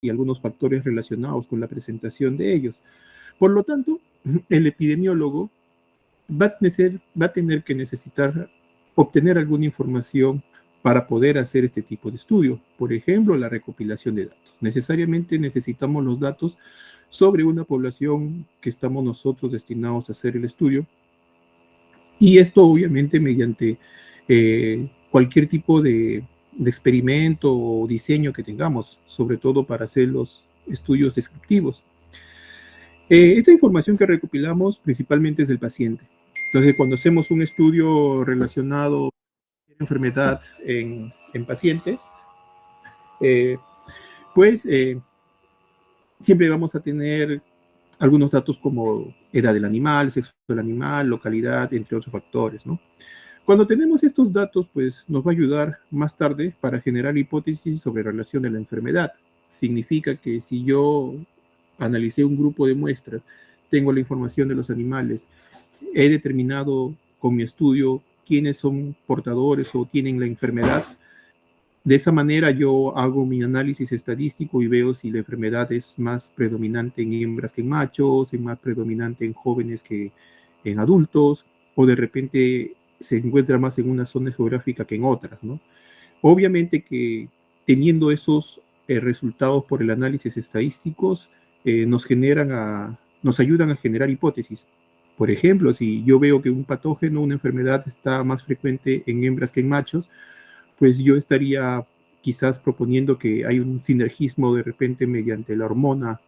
y algunos factores relacionados con la presentación de ellos. Por lo tanto, el epidemiólogo va a tener que necesitar obtener alguna información para poder hacer este tipo de estudio. Por ejemplo, la recopilación de datos. Necesariamente necesitamos los datos sobre una población que estamos nosotros destinados a hacer el estudio. Y esto obviamente mediante cualquier tipo de experimento o diseño que tengamos, sobre todo para hacer los estudios descriptivos. Esta información que recopilamos principalmente es del paciente. Entonces, cuando hacemos un estudio relacionado con enfermedad en pacientes, pues siempre vamos a tener algunos datos como edad del animal, sexo del animal, localidad, entre otros factores, ¿no? Cuando tenemos estos datos, pues nos va a ayudar más tarde para generar hipótesis sobre relación de la enfermedad. Significa que si yo analicé un grupo de muestras, tengo la información de los animales, he determinado con mi estudio quiénes son portadores o tienen la enfermedad. De esa manera yo hago mi análisis estadístico y veo si la enfermedad es más predominante en hembras que en machos, es más predominante en jóvenes que en adultos, o de repente se encuentra más en una zona geográfica que en otras, ¿no? Obviamente que teniendo esos resultados por el análisis estadísticos, nos ayudan a generar hipótesis. Por ejemplo, si yo veo que un patógeno, una enfermedad está más frecuente en hembras que en machos, pues yo estaría quizás proponiendo que hay un sinergismo de repente mediante la hormona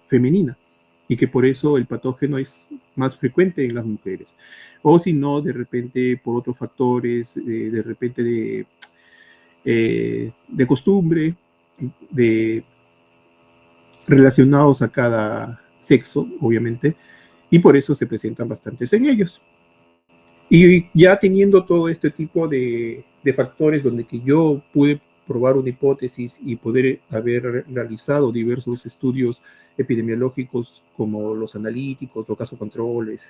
femenina y que por eso el patógeno es más frecuente en las mujeres. O si no, de repente por otros factores, de repente de costumbre, de relacionados a cada sexo, obviamente, y por eso se presentan bastantes en ellos. Y ya teniendo todo este tipo de factores donde que yo pude probar una hipótesis y poder haber realizado diversos estudios epidemiológicos como los analíticos, los casos controles,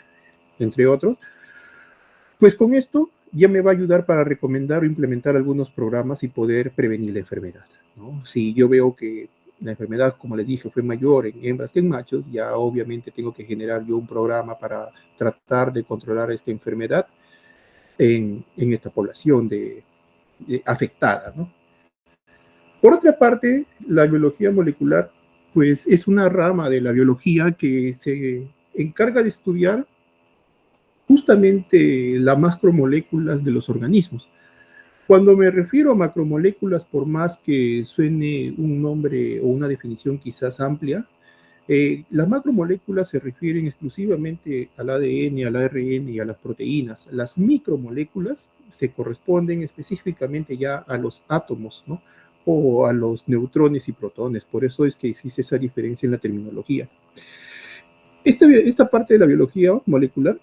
entre otros, pues con esto ya me va a ayudar para recomendar o implementar algunos programas y poder prevenir la enfermedad, ¿no? Si yo veo que la enfermedad, como les dije, fue mayor en hembras que en machos, ya obviamente tengo que generar yo un programa para tratar de controlar esta enfermedad en esta población afectada, ¿no? Por otra parte, la biología molecular, pues es una rama de la biología que se encarga de estudiar justamente las macromoléculas de los organismos. Cuando me refiero a macromoléculas, por más que suene un nombre o una definición quizás amplia, las macromoléculas se refieren exclusivamente al ADN, al ARN y a las proteínas. Las micromoléculas se corresponden específicamente ya a los átomos, ¿no? O a los neutrones y protones. Por eso es que existe esa diferencia en la terminología. Esta parte de la biología molecular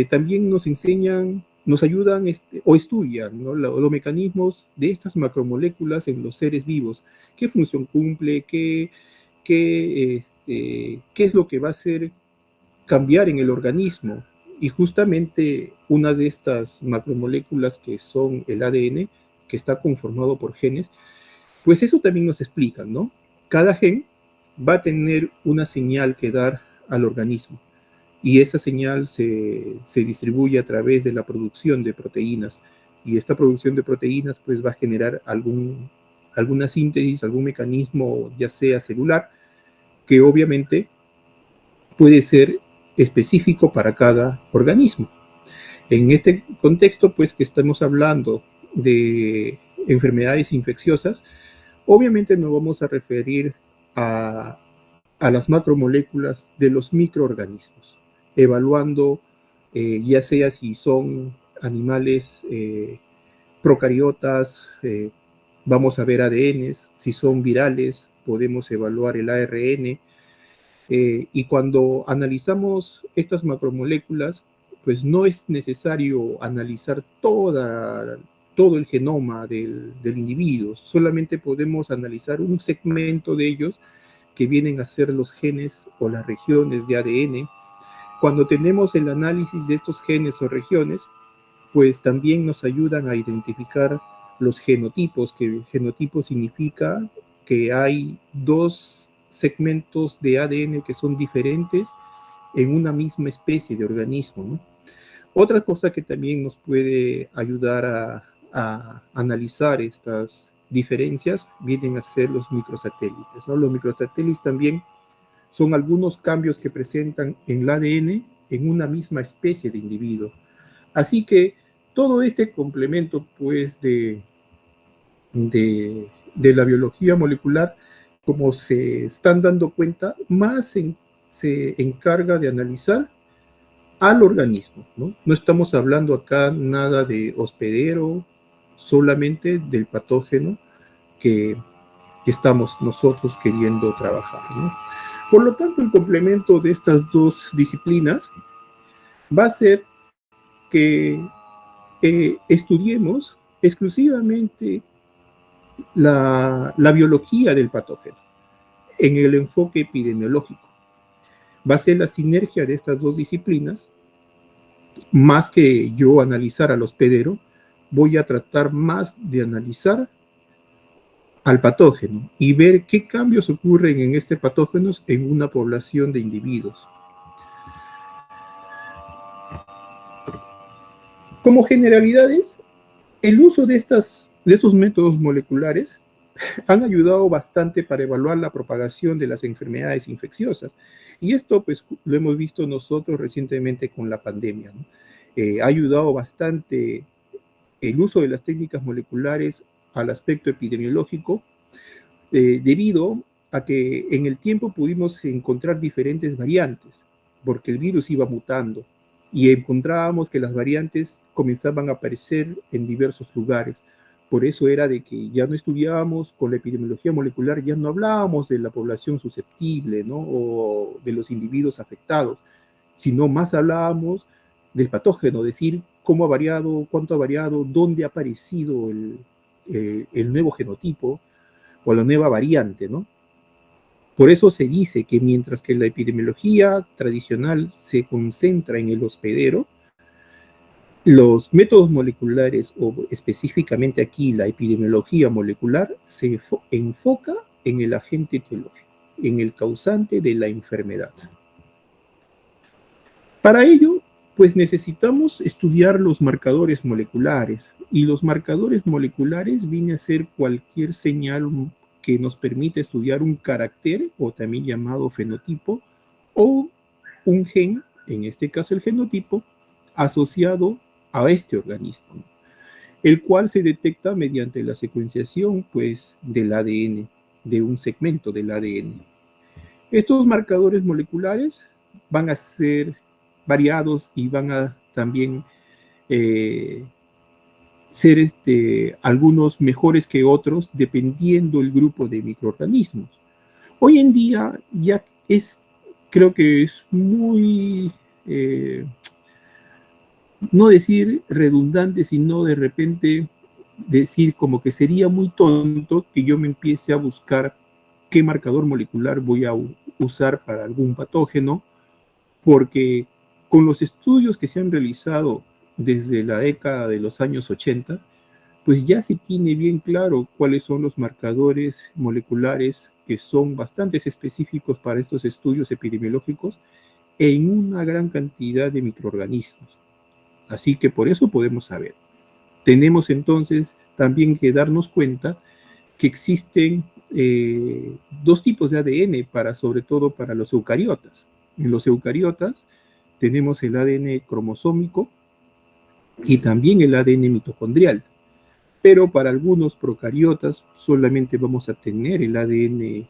también nos enseñan, nos ayudan o estudian, ¿no? Los mecanismos de estas macromoléculas en los seres vivos. ¿Qué función cumple? ¿Qué es lo que va a hacer cambiar en el organismo? Y justamente una de estas macromoléculas que son el ADN, que está conformado por genes, pues eso también nos explica, ¿no? Cada gen va a tener una señal que dar al organismo y esa señal se distribuye a través de la producción de proteínas y esta producción de proteínas pues va a generar alguna síntesis, algún mecanismo ya sea celular que obviamente puede ser específico para cada organismo. En este contexto, pues que estamos hablando de enfermedades infecciosas, obviamente nos vamos a referir a las macromoléculas de los microorganismos, evaluando ya sea si son animales procariotas, vamos a ver ADNs, si son virales, podemos evaluar el ARN, y cuando analizamos estas macromoléculas, pues no es necesario analizar todo el genoma del individuo, solamente podemos analizar un segmento de ellos que vienen a ser los genes o las regiones de ADN. Cuando tenemos el análisis de estos genes o regiones, pues también nos ayudan a identificar los genotipos, que genotipo significa que hay dos segmentos de ADN que son diferentes en una misma especie de organismo, ¿no? Otra cosa que también nos puede ayudar a analizar estas diferencias vienen a ser los microsatélites, ¿no? Los microsatélites también son algunos cambios que presentan en el ADN en una misma especie de individuo. Así que todo este complemento, pues, de la biología molecular, como se están dando cuenta, más se encarga de analizar al organismo, ¿no? No estamos hablando acá nada de hospedero, solamente del patógeno que, que estamos nosotros queriendo trabajar, ¿no? Por lo tanto, el complemento de estas dos disciplinas va a ser que estudiemos exclusivamente la biología del patógeno en el enfoque epidemiológico. Va a ser la sinergia de estas dos disciplinas, más que yo analizar al hospedero, voy a tratar más de analizar al patógeno y ver qué cambios ocurren en este patógeno en una población de individuos. Como generalidades, el uso de estos métodos moleculares han ayudado bastante para evaluar la propagación de las enfermedades infecciosas. Y esto, pues, lo hemos visto nosotros recientemente con la pandemia, ¿no? Ha ayudado bastante el uso de las técnicas moleculares al aspecto epidemiológico, debido a que en el tiempo pudimos encontrar diferentes variantes, porque el virus iba mutando y encontrábamos que las variantes comenzaban a aparecer en diversos lugares. Por eso era de que ya no estudiábamos con la epidemiología molecular, ya no hablábamos de la población susceptible, ¿no? O de los individuos afectados, sino más hablábamos del patógeno, decir cómo ha variado, cuánto ha variado, dónde ha aparecido el nuevo genotipo o la nueva variante, ¿no? Por eso se dice que mientras que la epidemiología tradicional se concentra en el hospedero, los métodos moleculares, o específicamente aquí la epidemiología molecular, se enfoca en el agente etiológico, en el causante de la enfermedad. Para ello, pues necesitamos estudiar los marcadores moleculares, y los marcadores moleculares viene a ser cualquier señal que nos permite estudiar un carácter, o también llamado fenotipo, o un gen, en este caso el genotipo, asociado a este organismo, el cual se detecta mediante la secuenciación, pues, del ADN, de un segmento del ADN. Estos marcadores moleculares van a ser variados y van a también ser algunos mejores que otros dependiendo el grupo de microorganismos. Hoy en día ya creo que es muy, no decir redundante, sino de repente decir como que sería muy tonto que yo me empiece a buscar qué marcador molecular voy a usar para algún patógeno, porque con los estudios que se han realizado desde la década de los años 80, pues ya se tiene bien claro cuáles son los marcadores moleculares que son bastante específicos para estos estudios epidemiológicos en una gran cantidad de microorganismos. Así que por eso podemos saber. Tenemos entonces también que darnos cuenta que existen dos tipos de ADN, sobre todo para los eucariotas. En los eucariotas tenemos el ADN cromosómico y también el ADN mitocondrial. Pero para algunos procariotas solamente vamos a tener el ADN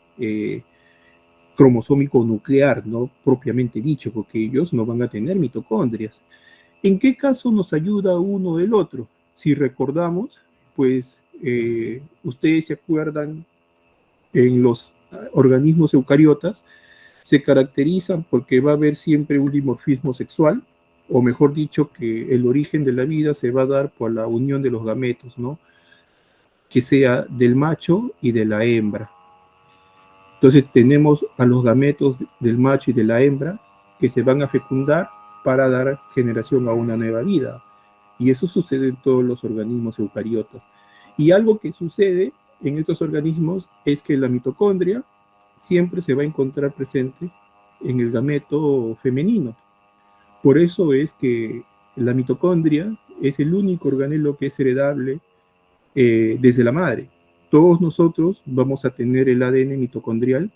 cromosómico nuclear, no propiamente dicho, porque ellos no van a tener mitocondrias. ¿En qué caso nos ayuda uno del otro? Si recordamos, pues ustedes se acuerdan, en los organismos eucariotas se caracterizan porque va a haber siempre un dimorfismo sexual, o mejor dicho, que el origen de la vida se va a dar por la unión de los gametos, ¿no? Que sea del macho y de la hembra. Entonces tenemos a los gametos del macho y de la hembra que se van a fecundar para dar generación a una nueva vida. Y eso sucede en todos los organismos eucariotas. Y algo que sucede en estos organismos es que la mitocondria siempre se va a encontrar presente en el gameto femenino. Por eso es que la mitocondria es el único organelo que es heredable desde la madre. Todos nosotros vamos a tener el ADN mitocondrial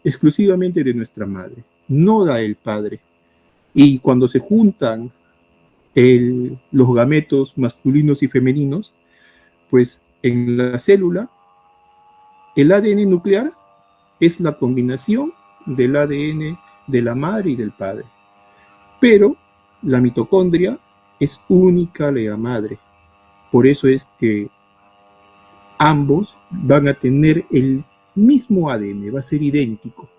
exclusivamente de nuestra madre, no da el padre. Y cuando se juntan los gametos masculinos y femeninos, pues en la célula, el ADN nuclear es la combinación del ADN de la madre y del padre. Pero la mitocondria es única de la madre. Por eso es que ambos van a tener el mismo ADN, va a ser idéntico.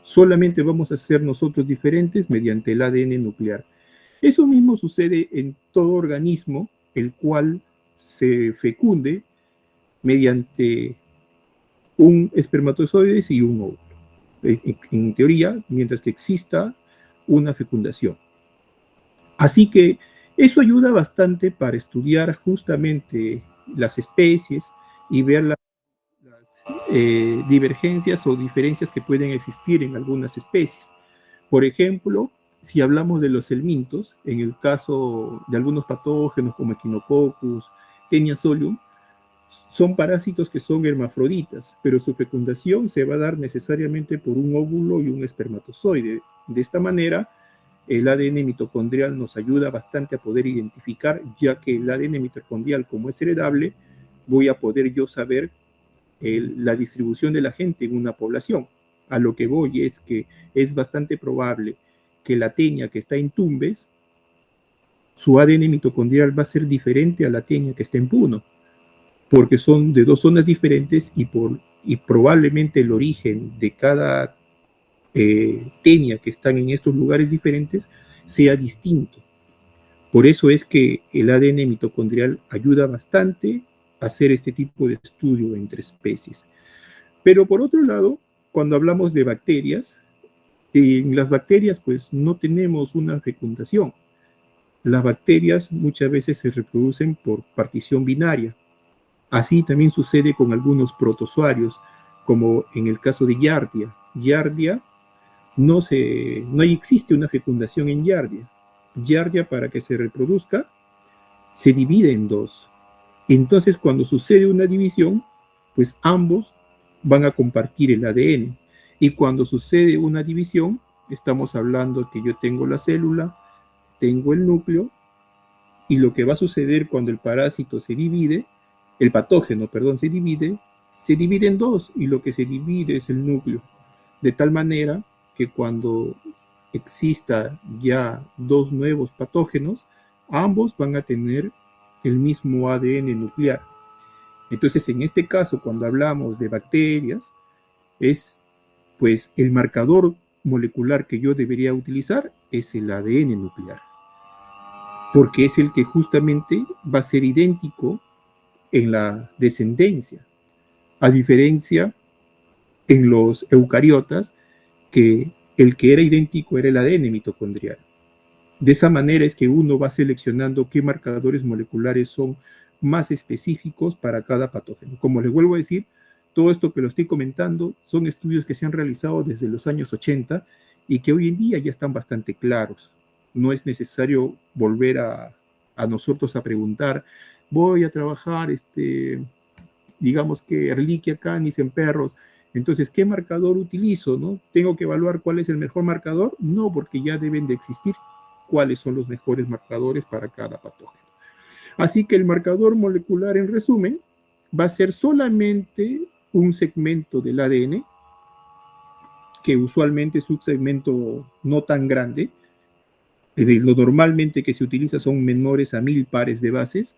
Solamente vamos a ser nosotros diferentes mediante el ADN nuclear. Eso mismo sucede en todo organismo, el cual se fecunde mediante un espermatozoide y un óvulo. En teoría, mientras que exista una fecundación. Así que eso ayuda bastante para estudiar justamente las especies y ver las divergencias o diferencias que pueden existir en algunas especies. Por ejemplo, si hablamos de los helmintos, en el caso de algunos patógenos como Echinococcus, Taenia solium, son parásitos que son hermafroditas, pero su fecundación se va a dar necesariamente por un óvulo y un espermatozoide. De esta manera, el ADN mitocondrial nos ayuda bastante a poder identificar, ya que el ADN mitocondrial, como es heredable, voy a poder yo saber la distribución de la gente en una población. A lo que voy es que es bastante probable que la tenia que está en Tumbes, su ADN mitocondrial va a ser diferente a la tenia que está en Puno, porque son de dos zonas diferentes y probablemente el origen de cada tenia que están en estos lugares diferentes sea distinto. Por eso es que el ADN mitocondrial ayuda bastante a hacer este tipo de estudio entre especies. Pero por otro lado, cuando hablamos de bacterias, en las bacterias pues no tenemos una fecundación. Las bacterias muchas veces se reproducen por partición binaria. Así también sucede con algunos protozoarios, como en el caso de Giardia. Giardia no existe una fecundación en Giardia. Giardia, para que se reproduzca, se divide en dos. Entonces, cuando sucede una división, pues ambos van a compartir el ADN. Y cuando sucede una división, estamos hablando que yo tengo la célula, tengo el núcleo, y lo que va a suceder cuando el parásito se divide, el patógeno, perdón, se divide en dos, y lo que se divide es el núcleo. De tal manera que cuando exista ya dos nuevos patógenos, ambos van a tener el mismo ADN nuclear. Entonces, en este caso, cuando hablamos de bacterias, es pues el marcador molecular que yo debería utilizar es el ADN nuclear, porque es el que justamente va a ser idéntico en la descendencia, a diferencia en los eucariotas, que el que era idéntico era el ADN mitocondrial. De esa manera es que uno va seleccionando qué marcadores moleculares son más específicos para cada patógeno. Como les vuelvo a decir, todo esto que lo estoy comentando son estudios que se han realizado desde los años 80 y que hoy en día ya están bastante claros. No es necesario volver a nosotros a preguntar, voy a trabajar, digamos que Ehrlichia canis en perros, entonces, ¿qué marcador utilizo? ¿No? ¿Tengo que evaluar cuál es el mejor marcador? No, porque ya deben de existir cuáles son los mejores marcadores para cada patógeno. Así que el marcador molecular, en resumen, va a ser solamente un segmento del ADN, que usualmente es un segmento no tan grande. Lo normalmente que se utiliza son menores a 1000 pares de bases,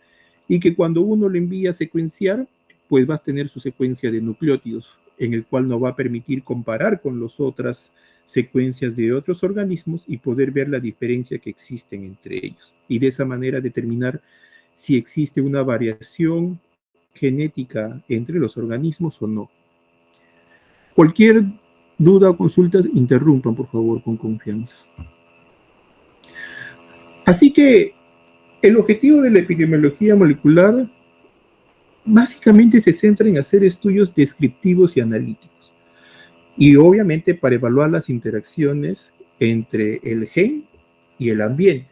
y que cuando uno le envía a secuenciar, pues va a tener su secuencia de nucleótidos, en el cual nos va a permitir comparar con las otras secuencias de otros organismos y poder ver la diferencia que existen entre ellos. Y de esa manera determinar si existe una variación genética entre los organismos o no. Cualquier duda o consulta, interrumpan por favor con confianza. Así que el objetivo de la epidemiología molecular básicamente se centra en hacer estudios descriptivos y analíticos. Y obviamente para evaluar las interacciones entre el gen y el ambiente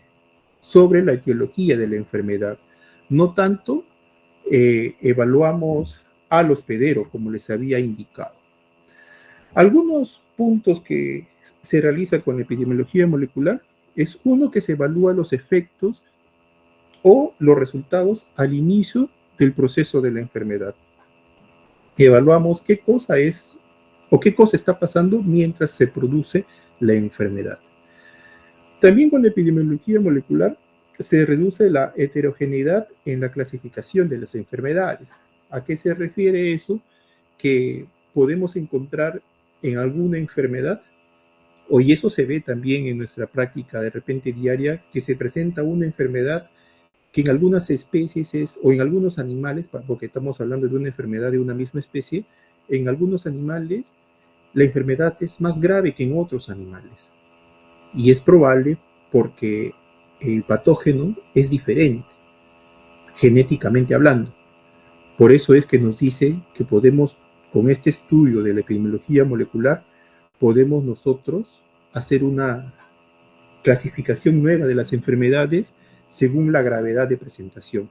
sobre la etiología de la enfermedad. No tanto evaluamos al hospedero, como les había indicado. Algunos puntos que se realiza con la epidemiología molecular es uno que se evalúa los efectos o los resultados al inicio del proceso de la enfermedad. Evaluamos qué cosa es o qué cosa está pasando mientras se produce la enfermedad. También con la epidemiología molecular se reduce la heterogeneidad en la clasificación de las enfermedades. ¿A qué se refiere eso? Que podemos encontrar en alguna enfermedad, y eso se ve también en nuestra práctica de repente diaria, que se presenta una enfermedad que en algunas especies o en algunos animales, porque estamos hablando de una enfermedad de una misma especie, en algunos animales la enfermedad es más grave que en otros animales. Y es probable porque el patógeno es diferente, genéticamente hablando. Por eso es que nos dice que podemos, con este estudio de la epidemiología molecular, podemos nosotros hacer una clasificación nueva de las enfermedades según la gravedad de presentación.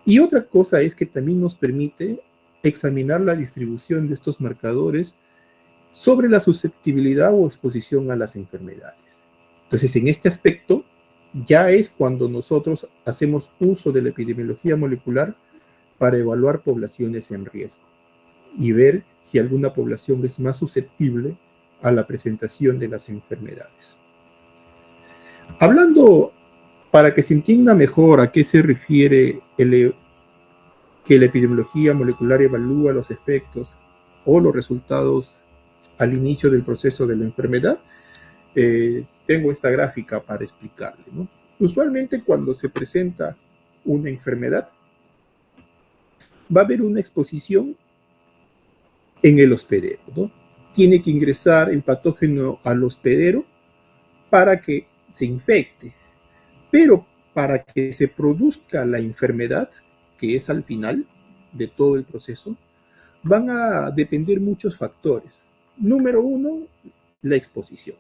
Y otra cosa es que también nos permite examinar la distribución de estos marcadores sobre la susceptibilidad o exposición a las enfermedades. Entonces, en este aspecto, ya es cuando nosotros hacemos uso de la epidemiología molecular para evaluar poblaciones en riesgo y ver si alguna población es más susceptible a la presentación de las enfermedades. Hablando, para que se entienda mejor a qué se refiere que la epidemiología molecular evalúa los efectos o los resultados al inicio del proceso de la enfermedad, tengo esta gráfica para explicarle, ¿no? Usualmente cuando se presenta una enfermedad, va a haber una exposición en el hospedero, ¿no? Tiene que ingresar el patógeno al hospedero para que se infecte, pero para que se produzca la enfermedad, que es al final de todo el proceso, van a depender muchos factores. Número uno, la exposición.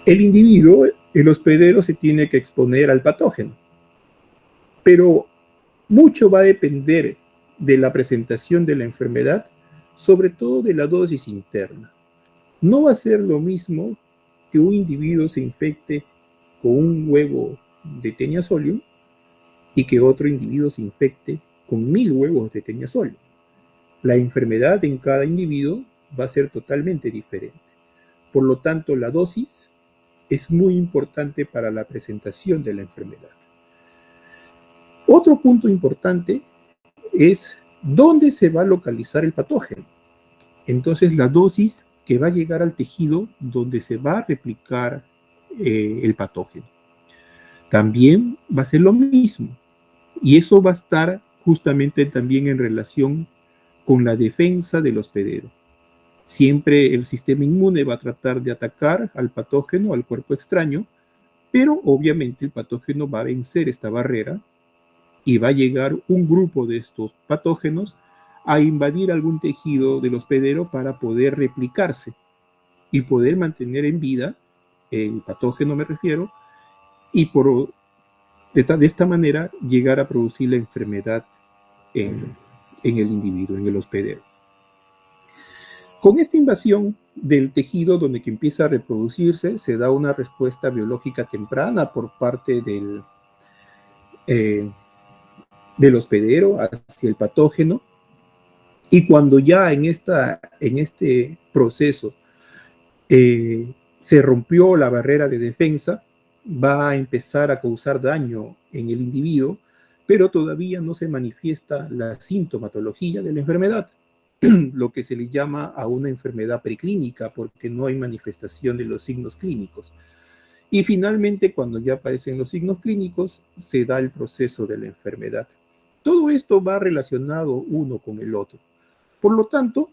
El individuo, el hospedero, se tiene que exponer al patógeno, pero mucho va a depender de la presentación de la enfermedad, sobre todo de la dosis interna. No va a ser lo mismo que un individuo se infecte con un huevo de Taenia solium y que otro individuo se infecte con 1000 huevos de Taenia solium. La enfermedad en cada individuo va a ser totalmente diferente. Por lo tanto, la dosis es muy importante para la presentación de la enfermedad. Otro punto importante es dónde se va a localizar el patógeno. Entonces, la dosis que va a llegar al tejido donde se va a replicar el patógeno. También va a ser lo mismo. Y eso va a estar justamente también en relación con la defensa del hospedero. Siempre el sistema inmune va a tratar de atacar al patógeno, al cuerpo extraño, pero obviamente el patógeno va a vencer esta barrera y va a llegar un grupo de estos patógenos a invadir algún tejido del hospedero para poder replicarse y poder mantener en vida el patógeno, me refiero, y de esta manera llegar a producir la enfermedad en el individuo, en el hospedero. Con esta invasión del tejido donde que empieza a reproducirse, se da una respuesta biológica temprana por parte del hospedero hacia el patógeno, y cuando ya en este proceso se rompió la barrera de defensa, va a empezar a causar daño en el individuo, pero todavía no se manifiesta la sintomatología de la enfermedad, lo que se le llama a una enfermedad preclínica, porque no hay manifestación de los signos clínicos. Y finalmente, cuando ya aparecen los signos clínicos, se da el proceso de la enfermedad. Todo esto va relacionado uno con el otro. Por lo tanto,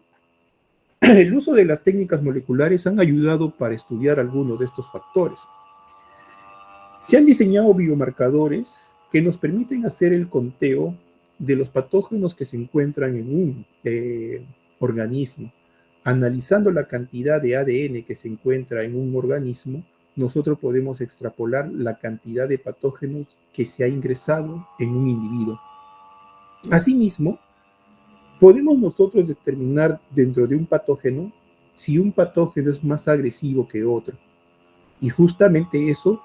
el uso de las técnicas moleculares han ayudado para estudiar algunos de estos factores. Se han diseñado biomarcadores que nos permiten hacer el conteo de los patógenos que se encuentran en un organismo. Analizando la cantidad de ADN que se encuentra en un organismo, nosotros podemos extrapolar la cantidad de patógenos que se ha ingresado en un individuo. Asimismo, podemos nosotros determinar dentro de un patógeno si un patógeno es más agresivo que otro. Y justamente eso,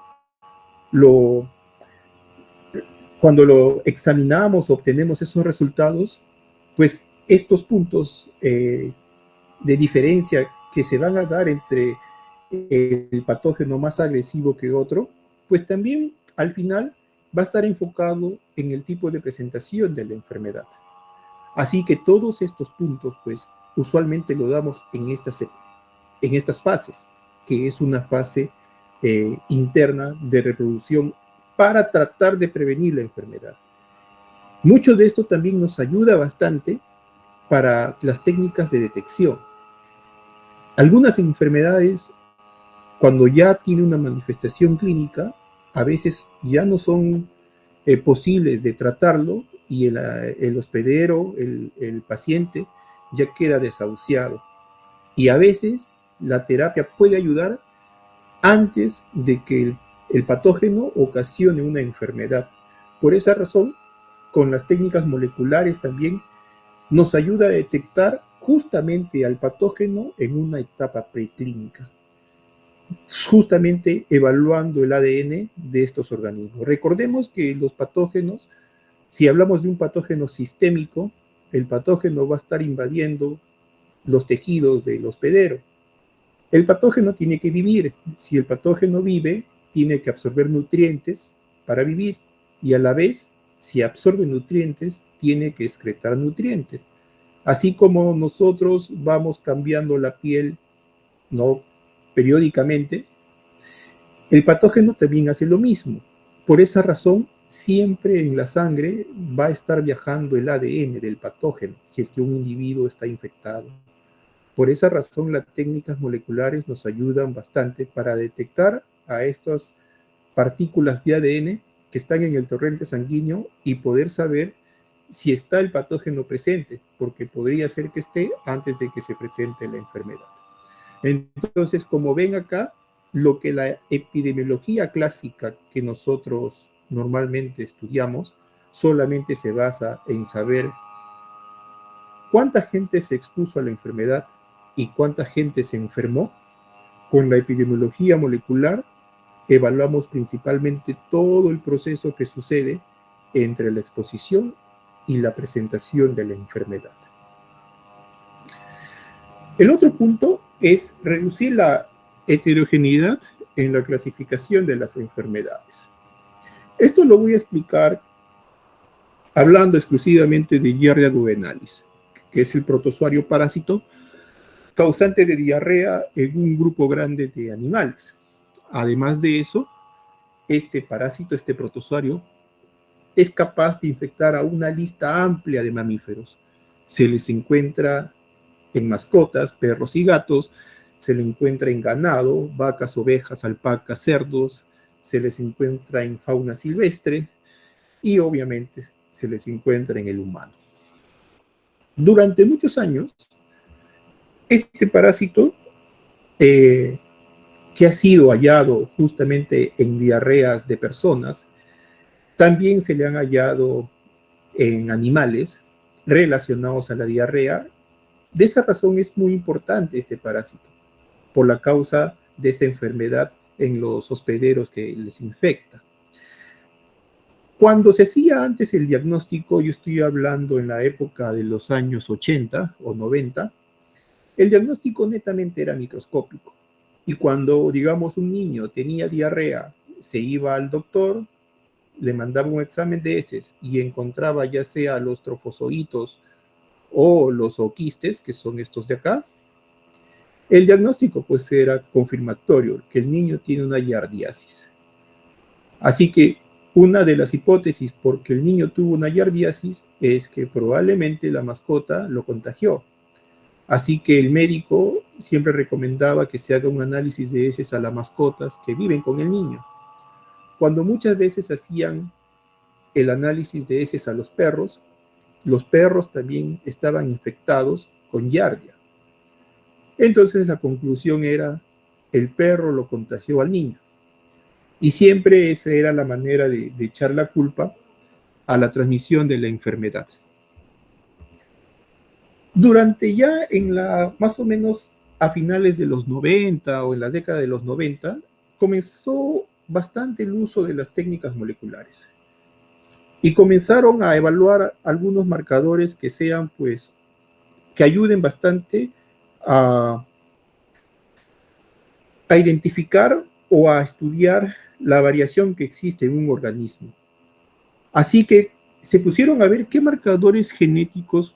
cuando lo examinamos, obtenemos esos resultados, pues estos puntos de diferencia que se van a dar entre el patógeno más agresivo que otro, pues también al final va a estar enfocado en el tipo de presentación de la enfermedad. Así que todos estos puntos, pues usualmente lo damos en estas fases, que es una fase interna de reproducción para tratar de prevenir la enfermedad. Mucho de esto también nos ayuda bastante para las técnicas de detección. Algunas enfermedades, cuando ya tiene una manifestación clínica, a veces ya no son posibles de tratarlo y el hospedero, el paciente, ya queda desahuciado. Y a veces la terapia puede ayudar antes de que el patógeno ocasione una enfermedad. Por esa razón, con las técnicas moleculares también nos ayuda a detectar justamente al patógeno en una etapa preclínica, justamente evaluando el ADN de estos organismos. Recordemos que los patógenos, si hablamos de un patógeno sistémico, el patógeno va a estar invadiendo los tejidos del hospedero. El patógeno tiene que vivir. Si el patógeno vive, tiene que absorber nutrientes para vivir. Y a la vez, si absorbe nutrientes, tiene que excretar nutrientes. Así como nosotros vamos cambiando la piel, ¿no?, periódicamente, el patógeno también hace lo mismo. Por esa razón, siempre en la sangre va a estar viajando el ADN del patógeno, si es que un individuo está infectado. Por esa razón, las técnicas moleculares nos ayudan bastante para detectar a estas partículas de ADN que están en el torrente sanguíneo y poder saber si está el patógeno presente, porque podría ser que esté antes de que se presente la enfermedad. Entonces, como ven acá, lo que la epidemiología clásica que nosotros normalmente estudiamos solamente se basa en saber cuánta gente se expuso a la enfermedad y cuánta gente se enfermó. Con la epidemiología molecular evaluamos principalmente todo el proceso que sucede entre la exposición y la presentación de la enfermedad. El otro punto es reducir la heterogeneidad en la clasificación de las enfermedades. Esto lo voy a explicar hablando exclusivamente de Giardia juvenalis, que es el protozoario parásito causante de diarrea en un grupo grande de animales. Además de eso, este parásito, este protozoario, es capaz de infectar a una lista amplia de mamíferos. Se les encuentra en mascotas, perros y gatos, se le encuentra en ganado, vacas, ovejas, alpacas, cerdos, se les encuentra en fauna silvestre y obviamente se les encuentra en el humano. Durante muchos años, este parásito que ha sido hallado justamente en diarreas de personas, también se le han hallado en animales relacionados a la diarrea. De esa razón es muy importante este parásito, por la causa de esta enfermedad en los hospederos que les infecta. Cuando se hacía antes el diagnóstico, yo estoy hablando en la época de los años 80 o 90, el diagnóstico netamente era microscópico. Y cuando, digamos, un niño tenía diarrea, se iba al doctor, le mandaba un examen de heces y encontraba ya sea los trofozoitos o los ooquistes, que son estos de acá, el diagnóstico pues era confirmatorio, que el niño tiene una giardiasis. Así que una de las hipótesis por que el niño tuvo una giardiasis es que probablemente la mascota lo contagió. Así que el médico siempre recomendaba que se haga un análisis de heces a las mascotas que viven con el niño. Cuando muchas veces hacían el análisis de heces a los perros también estaban infectados con Giardia. Entonces la conclusión era, el perro lo contagió al niño. Y siempre esa era la manera de echar la culpa a la transmisión de la enfermedad. Durante ya más o menos a finales de los 90 o en la década de los 90, comenzó bastante el uso de las técnicas moleculares. Y comenzaron a evaluar algunos marcadores que sean, pues, que ayuden bastante a identificar o a estudiar la variación que existe en un organismo. Así que se pusieron a ver qué marcadores genéticos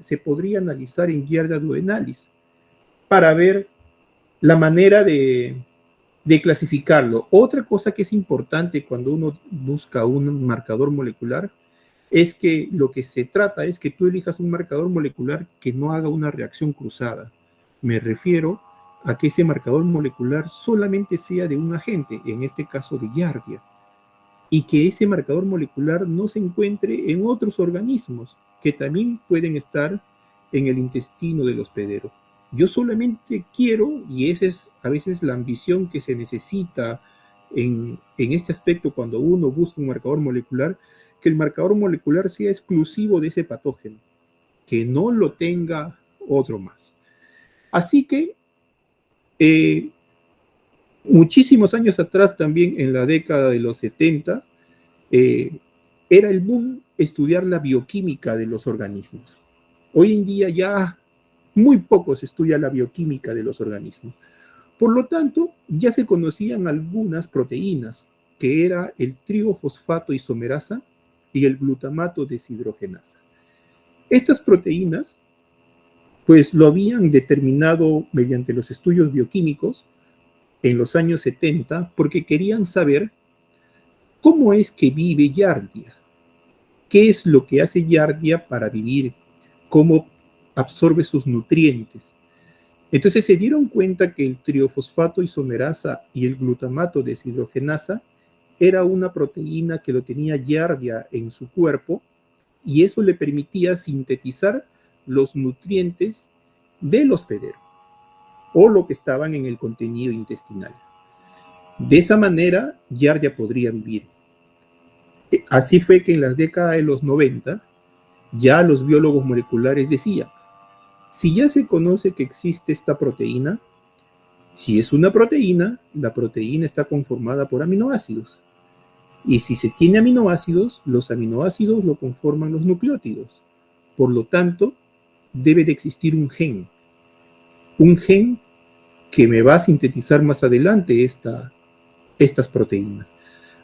se podría analizar en Giardia duodenalis para ver la manera de clasificarlo. Otra cosa que es importante cuando uno busca un marcador molecular es que lo que se trata es que tú elijas un marcador molecular que no haga una reacción cruzada. Me refiero a que ese marcador molecular solamente sea de un agente, en este caso de Giardia, y que ese marcador molecular no se encuentre en otros organismos que también pueden estar en el intestino del hospedero. Yo solamente quiero, y esa es a veces la ambición que se necesita en este aspecto cuando uno busca un marcador molecular, que el marcador molecular sea exclusivo de ese patógeno, que no lo tenga otro más. Así que muchísimos años atrás, también en la década de los 70, era el boom estudiar la bioquímica de los organismos. Hoy en día ya muy poco se estudia la bioquímica de los organismos. Por lo tanto, ya se conocían algunas proteínas, que era el triofosfato isomerasa y el glutamato deshidrogenasa. Estas proteínas, pues lo habían determinado mediante los estudios bioquímicos en los años 70, porque querían saber cómo es que vive Giardia, qué es lo que hace Giardia para vivir, cómo absorbe sus nutrientes. Entonces se dieron cuenta que el triofosfato isomerasa y el glutamato deshidrogenasa era una proteína que lo tenía Giardia en su cuerpo y eso le permitía sintetizar los nutrientes del hospedero o lo que estaban en el contenido intestinal. De esa manera, Giardia podría vivir. Así fue que en las décadas de los 90, ya los biólogos moleculares decían, si ya se conoce que existe esta proteína, si es una proteína, la proteína está conformada por aminoácidos. Y si se tiene aminoácidos, los aminoácidos lo conforman los nucleótidos. Por lo tanto, debe de existir un gen que me va a sintetizar más adelante estas proteínas.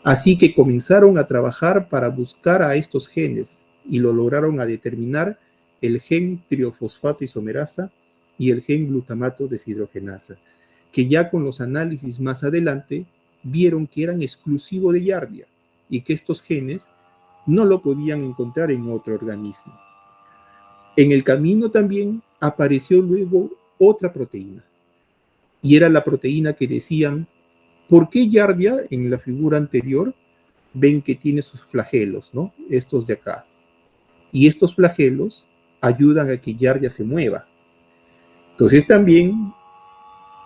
Así que comenzaron a trabajar para buscar a estos genes y lo lograron a determinar el gen triofosfato isomerasa y el gen glutamato deshidrogenasa, que ya con los análisis más adelante vieron que eran exclusivos de Giardia y que estos genes no lo podían encontrar en otro organismo. En el camino también apareció luego otra proteína, y era la proteína que decían, ¿por qué Giardia en la figura anterior ven que tiene sus flagelos, ¿no? Estos de acá. Y estos flagelos ayudan a que Giardia se mueva. Entonces también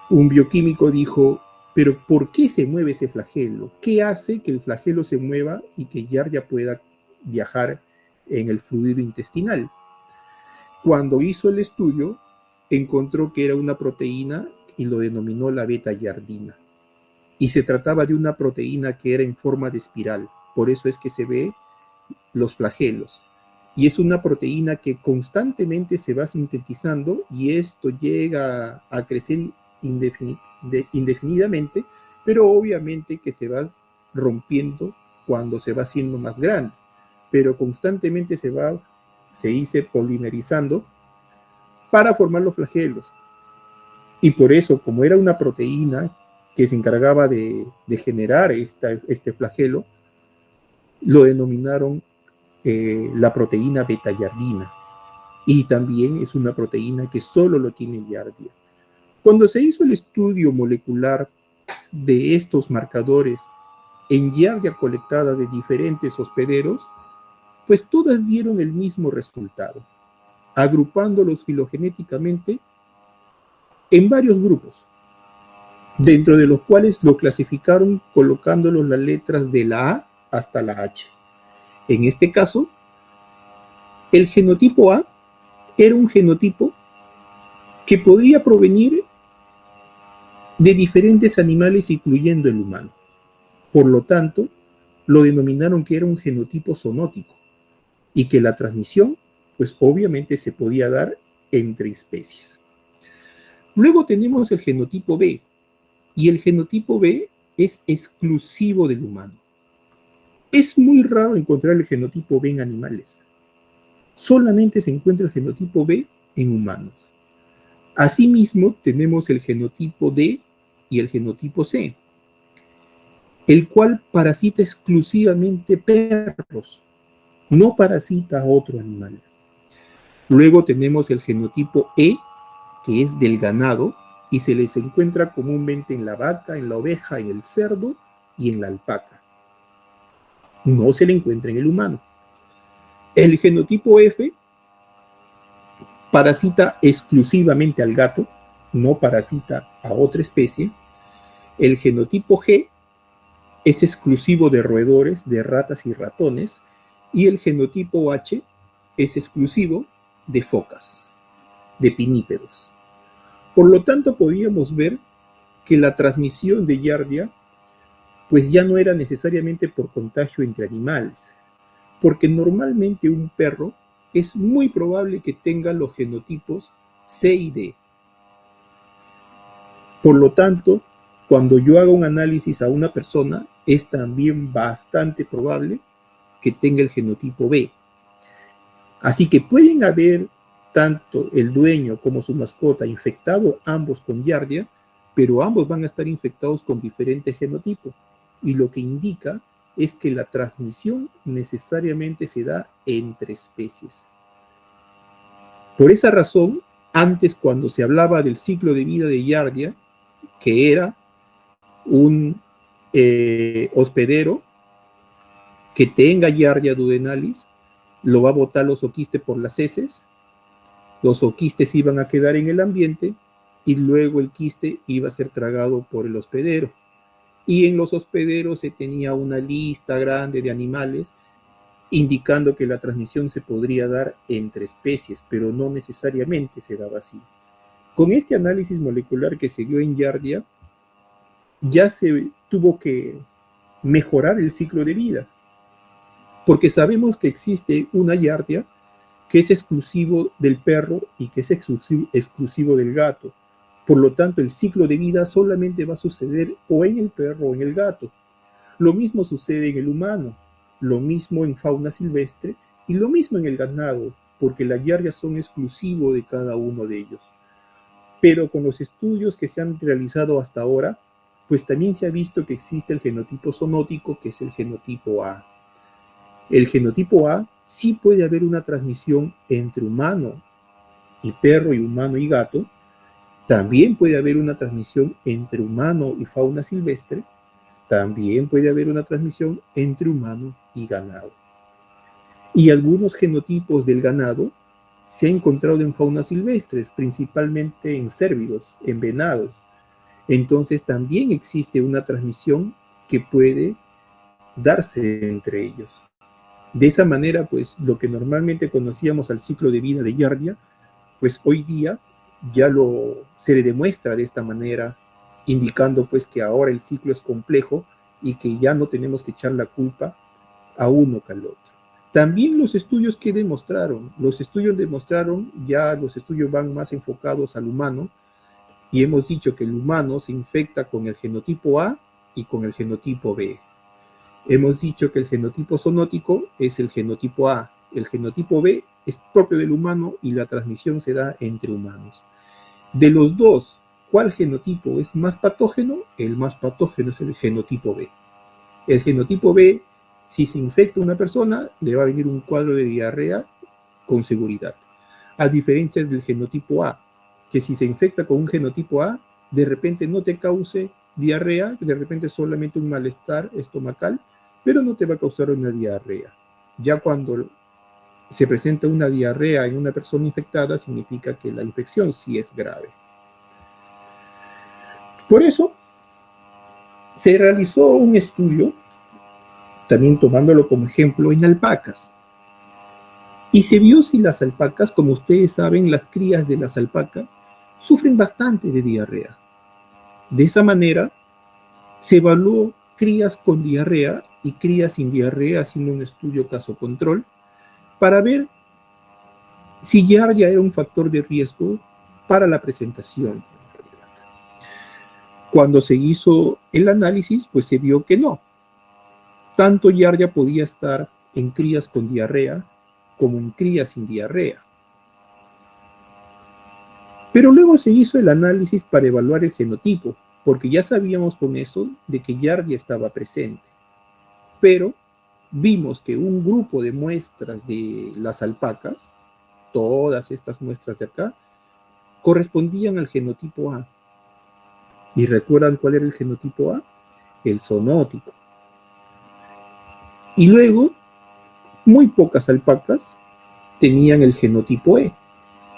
un bioquímico dijo, pero ¿por qué se mueve ese flagelo? ¿Qué hace que el flagelo se mueva y que Giardia pueda viajar en el fluido intestinal? Cuando hizo el estudio, encontró que era una proteína y lo denominó la beta-giardina. Y se trataba de una proteína que era en forma de espiral. Por eso es que se ve los flagelos. Y es una proteína que constantemente se va sintetizando y esto llega a crecer indefinidamente, pero obviamente que se va rompiendo cuando se va haciendo más grande. Pero constantemente se dice polimerizando para formar los flagelos. Y por eso, como era una proteína que se encargaba de generar este flagelo, lo denominaron la proteína beta-giardina. Y también es una proteína que solo lo tiene Giardia. Cuando se hizo el estudio molecular de estos marcadores en Giardia colectada de diferentes hospederos, pues todas dieron el mismo resultado, agrupándolos filogenéticamente en varios grupos, dentro de los cuales lo clasificaron colocándolos las letras de la A hasta la H. En este caso, el genotipo A era un genotipo que podría provenir de diferentes animales, incluyendo el humano. Por lo tanto, lo denominaron que era un genotipo zoonótico y que la transmisión, pues obviamente se podía dar entre especies. Luego tenemos el genotipo B, y el genotipo B es exclusivo del humano. Es muy raro encontrar el genotipo B en animales. Solamente se encuentra el genotipo B en humanos. Asimismo, tenemos el genotipo D y el genotipo C, el cual parasita exclusivamente perros, no parasita a otro animal. Luego tenemos el genotipo E, que es del ganado, y se les encuentra comúnmente en la vaca, en la oveja, en el cerdo y en la alpaca. No se le encuentra en el humano. El genotipo F parasita exclusivamente al gato, no parasita a otra especie. El genotipo G es exclusivo de roedores, de ratas y ratones, y el genotipo H es exclusivo de focas, de pinípedos. Por lo tanto, podíamos ver que la transmisión de Giardia pues ya no era necesariamente por contagio entre animales, porque normalmente un perro es muy probable que tenga los genotipos C y D. Por lo tanto, cuando yo haga un análisis a una persona, es también bastante probable que tenga el genotipo B. Así que pueden haber tanto el dueño como su mascota infectado ambos con Giardia, pero ambos van a estar infectados con diferentes genotipos. Y lo que indica es que la transmisión necesariamente se da entre especies. Por esa razón, antes cuando se hablaba del ciclo de vida de Giardia, que era un hospedero que tenga Giardia duodenalis, lo va a botar los oquistes por las heces, los oquistes iban a quedar en el ambiente y luego el quiste iba a ser tragado por el hospedero. Y en los hospederos se tenía una lista grande de animales indicando que la transmisión se podría dar entre especies, pero no necesariamente se daba así. Con este análisis molecular que se dio en Giardia, ya se tuvo que mejorar el ciclo de vida, porque sabemos que existe una Giardia que es exclusivo del perro y que es exclusivo del gato. Por lo tanto, el ciclo de vida solamente va a suceder o en el perro o en el gato. Lo mismo sucede en el humano, lo mismo en fauna silvestre y lo mismo en el ganado, porque las Giardias son exclusivos de cada uno de ellos. Pero con los estudios que se han realizado hasta ahora, pues también se ha visto que existe el genotipo zoonótico, que es el genotipo A. El genotipo A sí puede haber una transmisión entre humano y perro y humano y gato. También puede haber una transmisión entre humano y fauna silvestre. También puede haber una transmisión entre humano y ganado. Y algunos genotipos del ganado se han encontrado en fauna silvestres, principalmente en cérvidos, en venados. Entonces también existe una transmisión que puede darse entre ellos. De esa manera, pues lo que normalmente conocíamos al ciclo de vida de Giardia, pues hoy día ya se le demuestra de esta manera, indicando pues que ahora el ciclo es complejo y que ya no tenemos que echar la culpa a uno que al otro. También los estudios los estudios van más enfocados al humano, y hemos dicho que el humano se infecta con el genotipo A y con el genotipo B. Hemos dicho que el genotipo zoonótico es el genotipo A, el genotipo B es propio del humano y la transmisión se da entre humanos. De los dos, ¿cuál genotipo es más patógeno? El más patógeno es el genotipo B. El genotipo B, si se infecta una persona, le va a venir un cuadro de diarrea con seguridad. A diferencia del genotipo A, que si se infecta con un genotipo A, de repente no te cause diarrea, de repente solamente un malestar estomacal, pero no te va a causar una diarrea. Ya cuando se presenta una diarrea en una persona infectada, significa que la infección sí es grave. Por eso, se realizó un estudio, también tomándolo como ejemplo, en alpacas. Y se vio si las alpacas, como ustedes saben, las crías de las alpacas sufren bastante de diarrea. De esa manera, se evaluó crías con diarrea y crías sin diarrea, haciendo un estudio caso control, para ver si Giardia era un factor de riesgo para la presentación. Cuando se hizo el análisis, pues se vio que no. Tanto Giardia podía estar en crías con diarrea como en crías sin diarrea. Pero luego se hizo el análisis para evaluar el genotipo, porque ya sabíamos con eso de que Giardia estaba presente. Pero vimos que un grupo de muestras de las alpacas, todas estas muestras de acá, correspondían al genotipo A. ¿Y recuerdan cuál era el genotipo A? El zoonótico. Y luego, muy pocas alpacas tenían el genotipo E,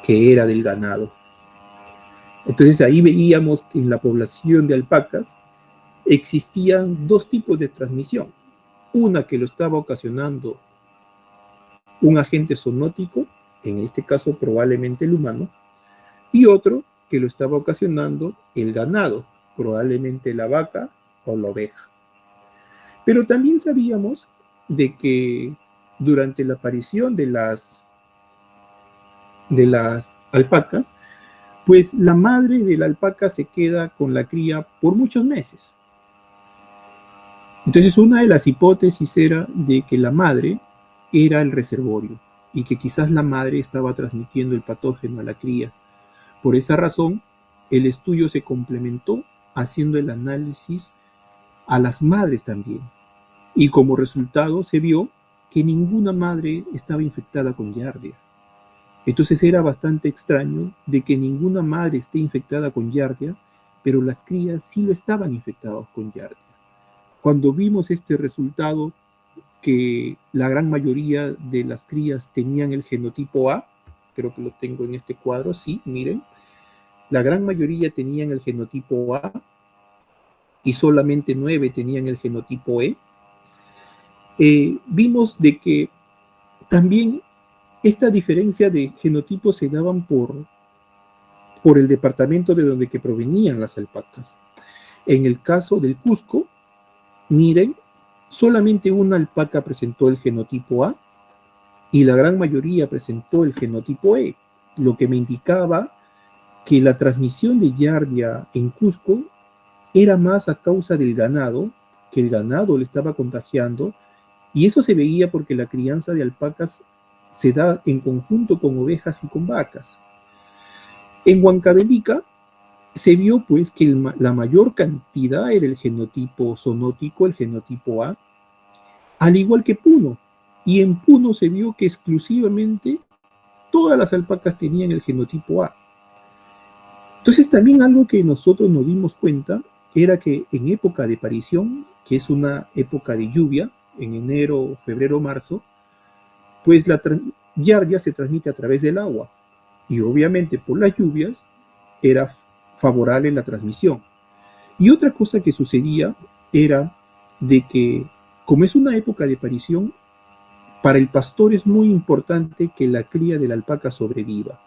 que era del ganado. Entonces ahí veíamos que en la población de alpacas existían dos tipos de transmisión. Una que lo estaba ocasionando un agente zoonótico, en este caso probablemente el humano, y otro que lo estaba ocasionando el ganado, probablemente la vaca o la oveja. Pero también sabíamos de que durante la aparición de las alpacas, pues la madre de la alpaca se queda con la cría por muchos meses. Entonces una de las hipótesis era de que la madre era el reservorio y que quizás la madre estaba transmitiendo el patógeno a la cría. Por esa razón, el estudio se complementó haciendo el análisis a las madres también. Y como resultado se vio que ninguna madre estaba infectada con Giardia. Entonces era bastante extraño de que ninguna madre esté infectada con Giardia, pero las crías sí lo estaban infectados con Giardia. Cuando vimos este resultado, que la gran mayoría de las crías tenían el genotipo A, creo que lo tengo en este cuadro, sí, miren, la gran mayoría tenían el genotipo A y solamente 9 tenían el genotipo E. Vimos de que también esta diferencia de genotipos se daban por el departamento de donde que provenían las alpacas. En el caso del Cusco, miren, solamente una alpaca presentó el genotipo A y la gran mayoría presentó el genotipo E, lo que me indicaba que la transmisión de Giardia en Cusco era más a causa del ganado, que el ganado le estaba contagiando, y eso se veía porque la crianza de alpacas se da en conjunto con ovejas y con vacas. En Huancavelica se vio pues que la mayor cantidad era el genotipo zoonótico, el genotipo A, al igual que Puno. Y en Puno se vio que exclusivamente todas las alpacas tenían el genotipo A. Entonces también algo que nosotros nos dimos cuenta era que en época de parición, que es una época de lluvia, en enero, febrero, marzo, pues la Giardia se transmite a través del agua. Y obviamente por las lluvias era favorable la transmisión. Y otra cosa que sucedía era de que, como es una época de parición, para el pastor es muy importante que la cría de la alpaca sobreviva.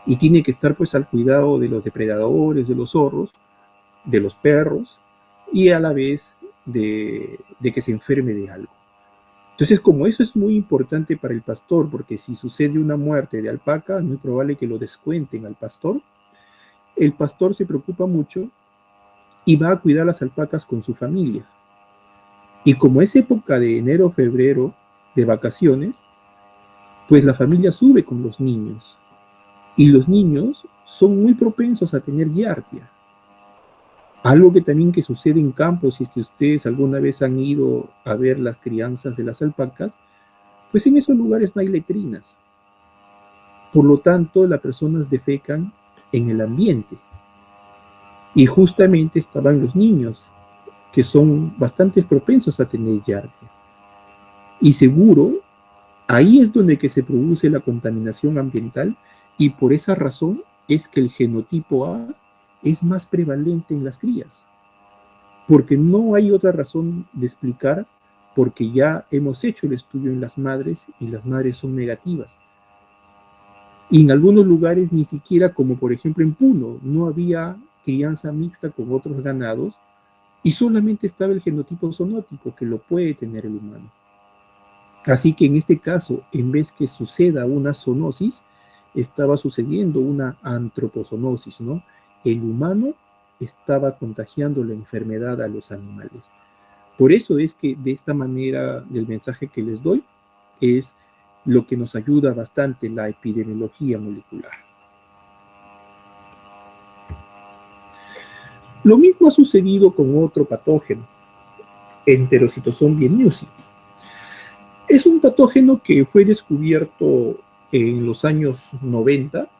Y tiene que estar pues al cuidado de los depredadores, de los zorros, de los perros, y a la vez de que se enferme de algo. Entonces, como eso es muy importante para el pastor, porque si sucede una muerte de alpaca, es muy probable que lo descuenten al pastor, el pastor se preocupa mucho y va a cuidar las alpacas con su familia. Y como es época de enero, febrero, de vacaciones, pues la familia sube con los niños. Y los niños son muy propensos a tener giardia. Algo que también que sucede en campos, si es que ustedes alguna vez han ido a ver las crianzas de las alpacas, pues en esos lugares no hay letrinas. Por lo tanto, las personas defecan en el ambiente. Y justamente estaban los niños, que son bastante propensos a tener Giardia. Y seguro, ahí es donde que se produce la contaminación ambiental, y por esa razón es que el genotipo A es más prevalente en las crías. Porque no hay otra razón de explicar, porque ya hemos hecho el estudio en las madres y las madres son negativas. Y en algunos lugares ni siquiera, como por ejemplo en Puno, no había crianza mixta con otros ganados y solamente estaba el genotipo zoonótico que lo puede tener el humano. Así que en este caso, en vez que suceda una zoonosis, estaba sucediendo una antropozoonosis, ¿no? El humano estaba contagiando la enfermedad a los animales. Por eso es que de esta manera, del mensaje que les doy, es lo que nos ayuda bastante la epidemiología molecular. Lo mismo ha sucedido con otro patógeno, Enterocitozón bienniusi. Es un patógeno que fue descubierto en los años 90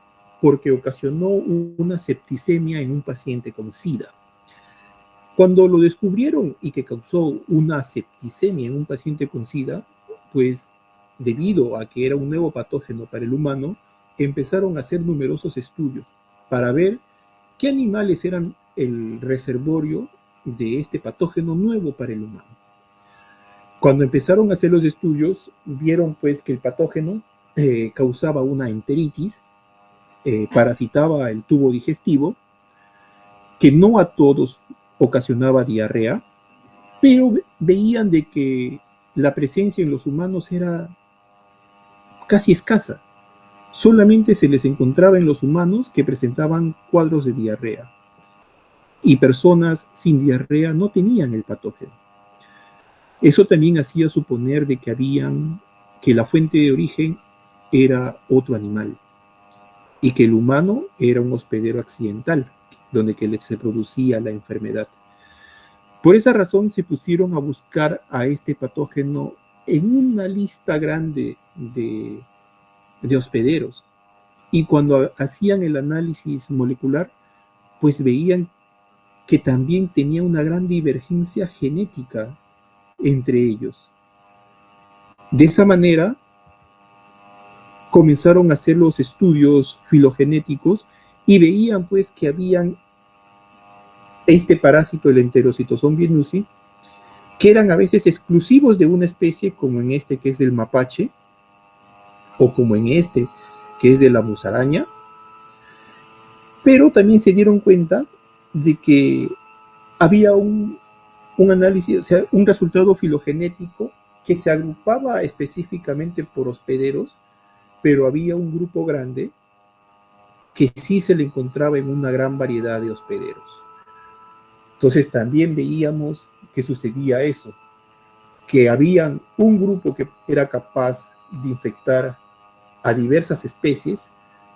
porque ocasionó una septicemia en un paciente con SIDA. Cuando lo descubrieron y que causó una septicemia en un paciente con SIDA, pues debido a que era un nuevo patógeno para el humano, empezaron a hacer numerosos estudios para ver qué animales eran el reservorio de este patógeno nuevo para el humano. Cuando empezaron a hacer los estudios, vieron pues que el patógeno causaba una enteritis, parasitaba el tubo digestivo, que no a todos ocasionaba diarrea, pero veían de que la presencia en los humanos era casi escasa. Solamente se les encontraba en los humanos que presentaban cuadros de diarrea y personas sin diarrea no tenían el patógeno. Eso también hacía suponer de que la fuente de origen era otro animal y que el humano era un hospedero accidental donde que se producía la enfermedad. Por esa razón se pusieron a buscar a este patógeno en una lista grande de hospederos. Y cuando hacían el análisis molecular, pues veían que también tenía una gran divergencia genética entre ellos. De esa manera, comenzaron a hacer los estudios filogenéticos y veían pues que habían este parásito, el Enterocitozón bienniusi, que eran a veces exclusivos de una especie, como en este que es del mapache, o como en este que es de la musaraña, pero también se dieron cuenta de que había un análisis, o sea, un resultado filogenético que se agrupaba específicamente por hospederos, pero había un grupo grande que sí se le encontraba en una gran variedad de hospederos. Entonces también veíamos que sucedía eso, que había un grupo que era capaz de infectar a diversas especies,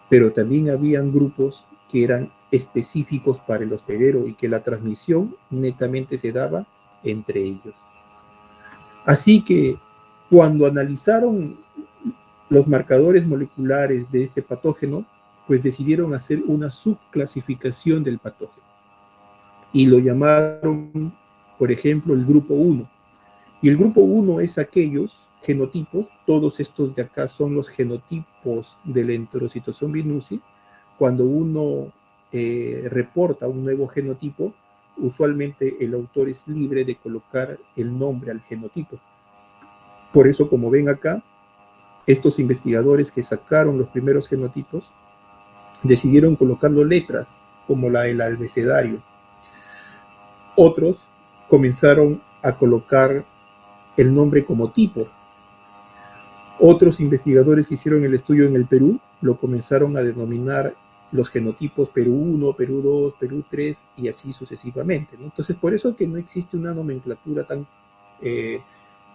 pero también habían grupos que eran específicos para el hospedero y que la transmisión netamente se daba entre ellos. Así que cuando analizaron los marcadores moleculares de este patógeno, pues decidieron hacer una subclasificación del patógeno y lo llamaron, por ejemplo, el grupo 1. Y el grupo 1 es aquellos genotipos, todos estos de acá son los genotipos del Enterocitozón bienniusi. Cuando uno reporta un nuevo genotipo, usualmente el autor es libre de colocar el nombre al genotipo. Por eso, como ven acá, estos investigadores que sacaron los primeros genotipos decidieron colocarlo letras, como la del abecedario. Otros comenzaron a colocar el nombre como tipo. Otros investigadores que hicieron el estudio en el Perú lo comenzaron a denominar los genotipos Perú 1, Perú 2, Perú 3 y así sucesivamente, ¿no? Entonces, por eso que no existe una nomenclatura tan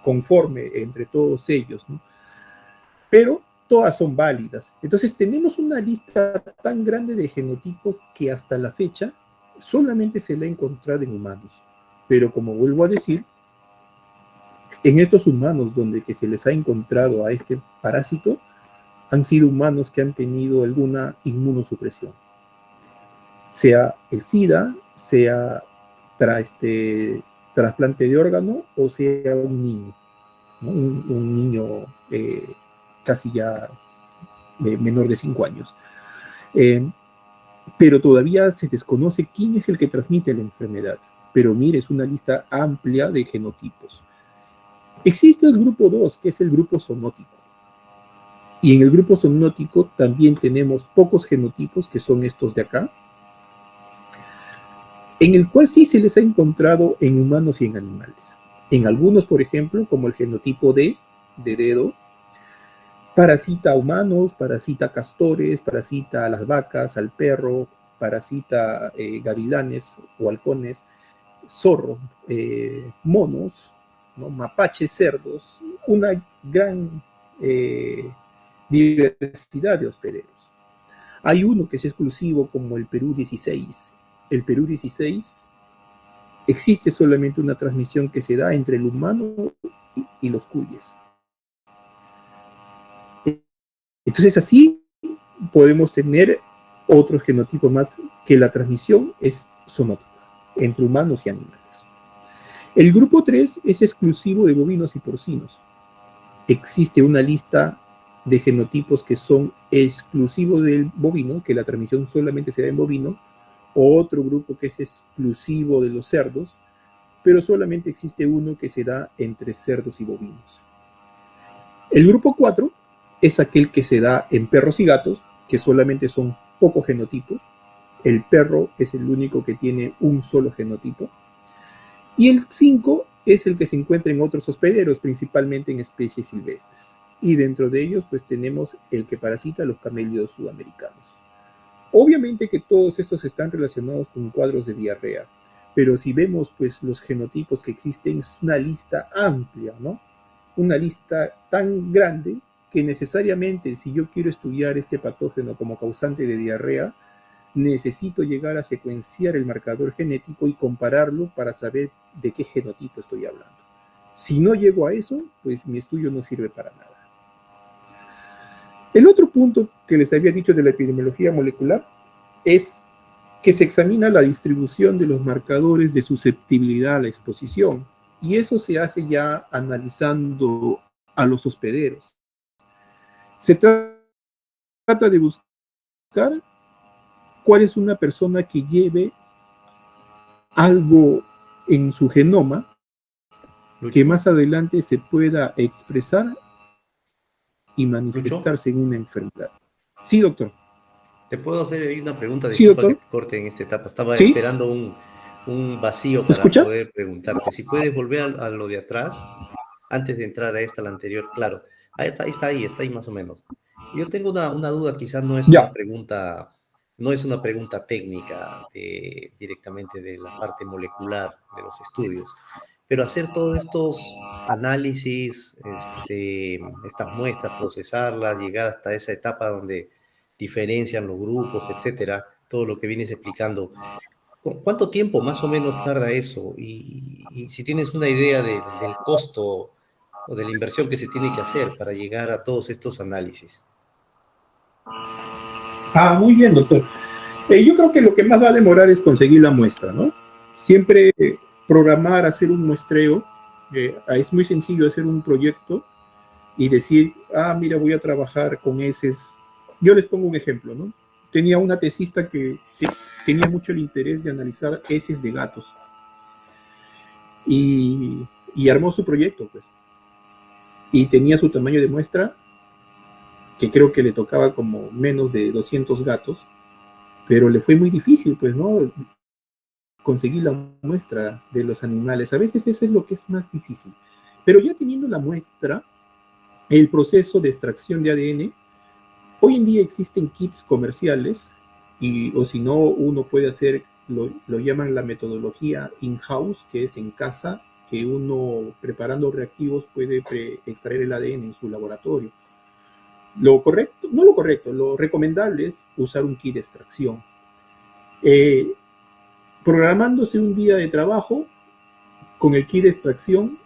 conforme entre todos ellos, ¿no? Pero todas son válidas. Entonces, tenemos una lista tan grande de genotipos que hasta la fecha solamente se la ha encontrado en humanos. Pero como vuelvo a decir, en estos humanos donde que se les ha encontrado a este parásito, han sido humanos que han tenido alguna inmunosupresión. sea el SIDA, sea trasplante de órgano o sea un niño, ¿no? Un niño casi ya menor de 5 años. Pero todavía se desconoce quién es el que transmite la enfermedad. Pero mire, es una lista amplia de genotipos. Existe el grupo 2, que es el grupo zoonótico. Y en el grupo zoonótico también tenemos pocos genotipos, que son estos de acá, en el cual sí se les ha encontrado en humanos y en animales. En algunos, por ejemplo, como el genotipo D, de dedo, parasita a humanos, parasita a castores, parasita a las vacas, al perro, parasita gavilanes o halcones, zorros, monos, ¿no? Mapaches, cerdos, una gran diversidad de hospederos. Hay uno que es exclusivo como el Perú 16. El Perú 16 existe solamente una transmisión que se da entre el humano y los cuyes. Entonces así podemos tener otros genotipos más que la transmisión es zoonótica entre humanos y animales. El grupo 3 es exclusivo de bovinos y porcinos. Existe una lista de genotipos que son exclusivos del bovino, que la transmisión solamente se da en bovino, o otro grupo que es exclusivo de los cerdos, pero solamente existe uno que se da entre cerdos y bovinos. El grupo 4 es aquel que se da en perros y gatos, que solamente son pocos genotipos. El perro es el único que tiene un solo genotipo. Y el 5 es el que se encuentra en otros hospederos, principalmente en especies silvestres. Y dentro de ellos, pues tenemos el que parasita a los camélidos sudamericanos. Obviamente que todos estos están relacionados con cuadros de diarrea, pero si vemos pues los genotipos que existen, es una lista amplia, ¿no? Una lista tan grande que necesariamente si yo quiero estudiar este patógeno como causante de diarrea, necesito llegar a secuenciar el marcador genético y compararlo para saber de qué genotipo estoy hablando. Si no llego a eso, pues mi estudio no sirve para nada. El otro punto que les había dicho de la epidemiología molecular es que se examina la distribución de los marcadores de susceptibilidad a la exposición, y eso se hace ya analizando a los hospederos. Se trata de buscar cuál es una persona que lleve algo en su genoma que más adelante se pueda expresar y Lucho, manifestarse en una enfermedad. Sí, doctor. te puedo hacer ahí una pregunta, Sí, disculpa que doctor. te corte en esta etapa. Estaba Sí. esperando un vacío ¿Me para escucha? poder preguntarte. Si puedes volver a lo de atrás, antes de entrar a esta, la anterior, claro. Está ahí más o menos. Yo tengo una duda, quizás no es una Ya. pregunta, no es una pregunta técnica directamente de la parte molecular de los estudios, pero hacer todos estos análisis, estas muestras, procesarlas, llegar hasta esa etapa donde diferencian los grupos, etcétera, todo lo que vienes explicando. ¿Cuánto tiempo más o menos tarda eso? Y si tienes una idea del costo o de la inversión que se tiene que hacer para llegar a todos estos análisis. Ah, muy bien, doctor. Yo creo que lo que más va a demorar es conseguir la muestra, ¿no? Siempre programar, hacer un muestreo. Es muy sencillo hacer un proyecto y decir, mira, voy a trabajar con heces. Yo les pongo un ejemplo, ¿no? Tenía una tesista que tenía mucho el interés de analizar heces de gatos y armó su proyecto, pues. Y tenía su tamaño de muestra, que creo que le tocaba como menos de 200 gatos, pero le fue muy difícil, pues, ¿no? Conseguir la muestra de los animales. A veces eso es lo que es más difícil. Pero ya teniendo la muestra, el proceso de extracción de ADN, hoy en día existen kits comerciales, o si no, uno puede hacer, lo llaman la metodología in-house, que es en casa, que uno preparando reactivos puede extraer el ADN en su laboratorio. Lo correcto, no lo correcto, lo recomendable es usar un kit de extracción. Eh, Programándose un día de trabajo con el kit de extracción,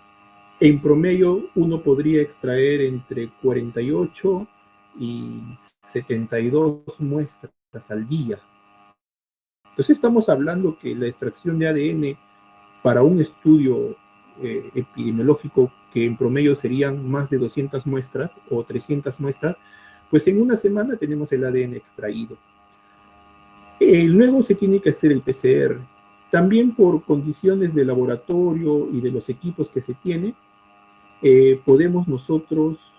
en promedio uno podría extraer entre 48 y 72 muestras al día. Entonces estamos hablando que la extracción de ADN para un estudio epidemiológico que en promedio serían más de 200 muestras o 300 muestras, pues en una semana tenemos el ADN extraído. Luego se tiene que hacer el PCR. También por condiciones de laboratorio y de los equipos que se tiene, podemos nosotros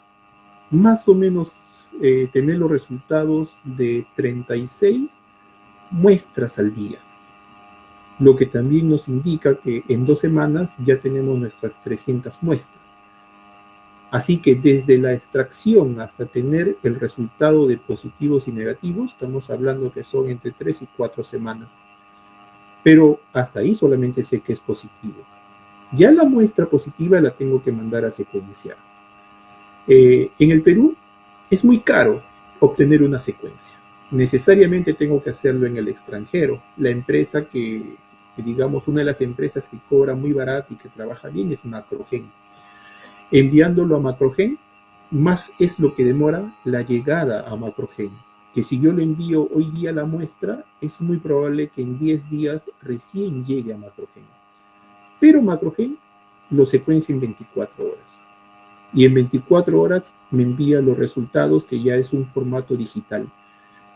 más o menos tener los resultados de 36 muestras al día, lo que también nos indica que en 2 semanas ya tenemos nuestras 300 muestras. Así que desde la extracción hasta tener el resultado de positivos y negativos, estamos hablando que son entre 3 y 4 semanas. Pero hasta ahí solamente sé que es positivo. Ya la muestra positiva la tengo que mandar a secuenciar. En el Perú es muy caro obtener una secuencia. Necesariamente tengo que hacerlo en el extranjero. La empresa que digamos, una de las empresas que cobra muy barato y que trabaja bien es Macrogen. Enviándolo a Macrogen, más es lo que demora la llegada a Macrogen. Que si yo le envío hoy día la muestra, es muy probable que en 10 días recién llegue a Macrogen. Pero Macrogen lo secuencia en 24 horas. Y en 24 horas me envía los resultados, que ya es un formato digital.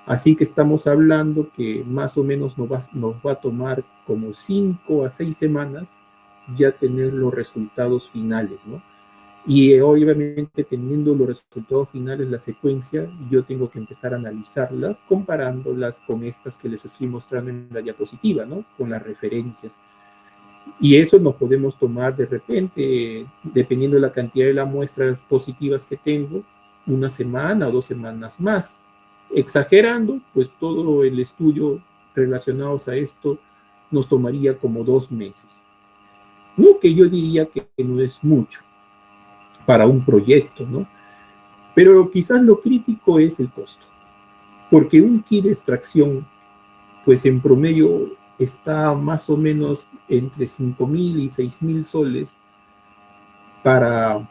Así que estamos hablando que más o menos nos va a tomar como 5 a 6 semanas ya tener los resultados finales, ¿no? Y obviamente teniendo los resultados finales, la secuencia, yo tengo que empezar a analizarlas, comparándolas con estas que les estoy mostrando en la diapositiva, ¿no? Con las referencias. Y eso nos podemos tomar de repente, dependiendo de la cantidad de las muestras positivas que tengo, 1 semana o 2 semanas más. Exagerando, pues todo el estudio relacionados a esto nos tomaría como 2 meses. No que yo diría que no es mucho para un proyecto, ¿no? Pero quizás lo crítico es el costo, porque un kit de extracción, pues en promedio está más o menos entre 5.000 y 6.000 soles para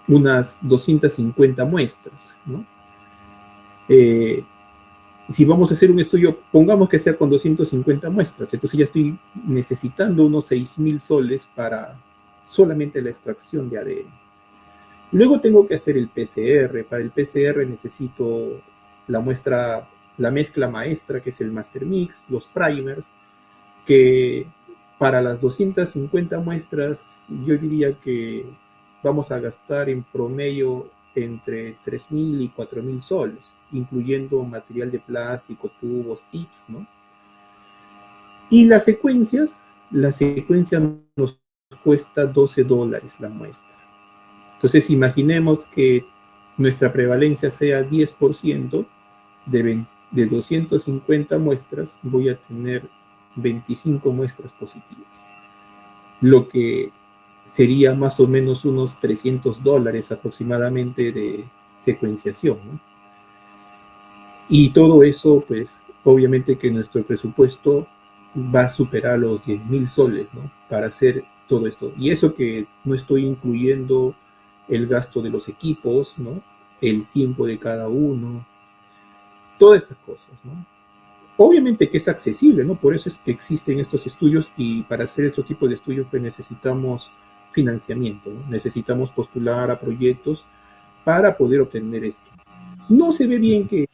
unas 250 muestras, ¿no? Si vamos a hacer un estudio, pongamos que sea con 250 muestras, entonces ya estoy necesitando unos 6.000 soles para solamente la extracción de ADN. Luego tengo que hacer el PCR. Para el PCR necesito la muestra, la mezcla maestra, que es el master mix, los primers, que para las 250 muestras yo diría que vamos a gastar en promedio entre 3.000 y 4.000 soles, incluyendo material de plástico, tubos, tips, ¿no? Y las secuencias nos cuesta $12 la muestra. Entonces imaginemos que nuestra prevalencia sea 10%, de 250 muestras voy a tener 25 muestras positivas, lo que sería más o menos unos $300 aproximadamente de secuenciación, ¿no? Y todo eso, pues, obviamente que nuestro presupuesto va a superar los 10.000 soles, ¿no? Para hacer todo esto. Y eso que no estoy incluyendo el gasto de los equipos, ¿no? El tiempo de cada uno, todas esas cosas, ¿no? Obviamente que es accesible, ¿no? Por eso es que existen estos estudios y para hacer estos tipos de estudios pues necesitamos financiamiento, ¿no? Necesitamos postular a proyectos para poder obtener esto. No se ve bien que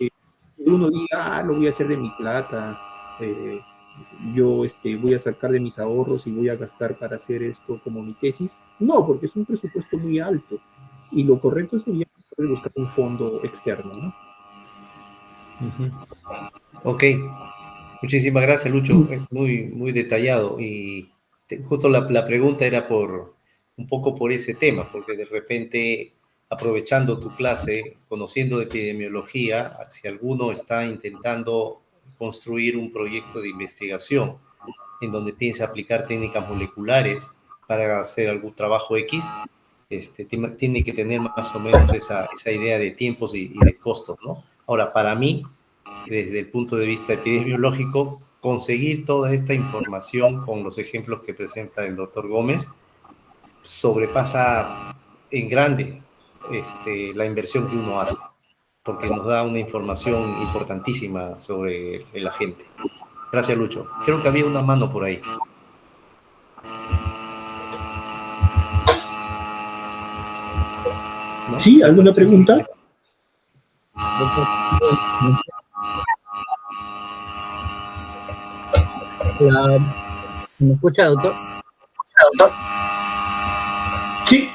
uno diga, lo voy a hacer de mi plata, yo voy a sacar de mis ahorros y voy a gastar para hacer esto como mi tesis. No, porque es un presupuesto muy alto y lo correcto sería buscar un fondo externo, ¿no? Ok, muchísimas gracias, Lucho. Es muy, muy detallado y justo la pregunta era un poco por ese tema, porque de repente, aprovechando tu clase, conociendo de epidemiología, si alguno está intentando construir un proyecto de investigación en donde piensa aplicar técnicas moleculares para hacer algún trabajo X, tiene que tener más o menos esa idea de tiempos y de costos, ¿no? Ahora, para mí, desde el punto de vista epidemiológico, conseguir toda esta información con los ejemplos que presenta el doctor Gómez sobrepasa en grande la inversión que uno hace, porque nos da una información importantísima sobre el agente. Gracias, Lucho. Creo que había una mano por ahí. ¿No? ¿Sí? ¿Alguna pregunta? Hola, ¿me escucha, doctor? Sí.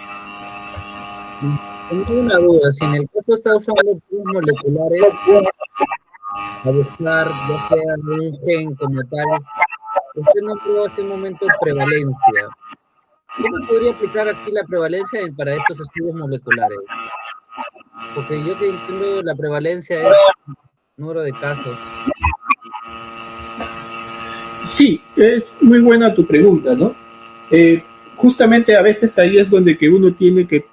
Tengo una duda. Si en el caso está usando tubos moleculares a buscar, ya sea un gen como tal, usted nombró hace un momento prevalencia. ¿Cómo podría aplicar aquí la prevalencia para estos estudios moleculares? Porque yo que entiendo, la prevalencia es número de casos. Sí, es muy buena tu pregunta, ¿no? Justamente a veces ahí es donde que uno tiene que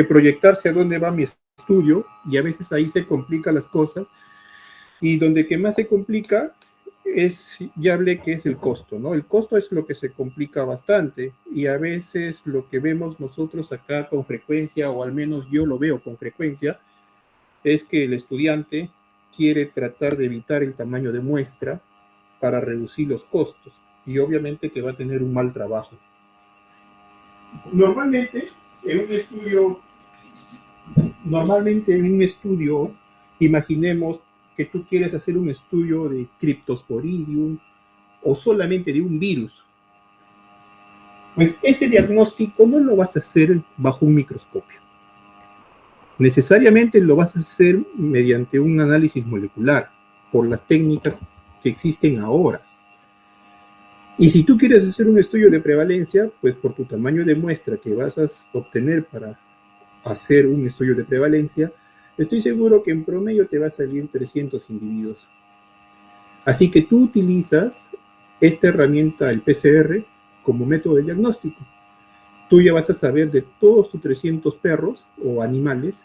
proyectarse a dónde va mi estudio, y a veces ahí se complican las cosas, y donde que más se complica es, ya hablé que es el costo, ¿no? El costo es lo que se complica bastante, y a veces lo que vemos nosotros acá con frecuencia, o al menos yo lo veo con frecuencia, es que el estudiante quiere tratar de evitar el tamaño de muestra para reducir los costos, y obviamente que va a tener un mal trabajo. Normalmente en un estudio, imaginemos que tú quieres hacer un estudio de Cryptosporidium o solamente de un virus. Pues ese diagnóstico no lo vas a hacer bajo un microscopio. Necesariamente lo vas a hacer mediante un análisis molecular, por las técnicas que existen ahora. Y si tú quieres hacer un estudio de prevalencia, pues por tu tamaño de muestra que vas a obtener para hacer un estudio de prevalencia, estoy seguro que en promedio te va a salir 300 individuos. Así que tú utilizas esta herramienta, el PCR, como método de diagnóstico. Tú ya vas a saber de todos tus 300 perros o animales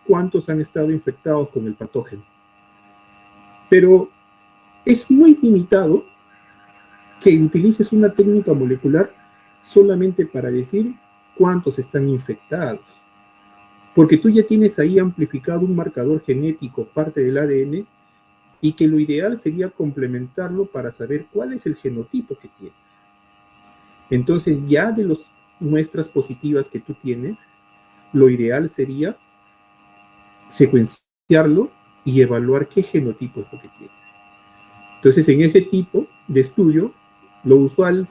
cuántos han estado infectados con el patógeno. Pero es muy limitado que utilices una técnica molecular solamente para decir cuántos están infectados, porque tú ya tienes ahí amplificado un marcador genético, parte del ADN, y que lo ideal sería complementarlo para saber cuál es el genotipo que tienes. Entonces, ya de las muestras positivas que tú tienes, lo ideal sería secuenciarlo y evaluar qué genotipo es lo que tiene. Entonces, en ese tipo de estudio, lo usual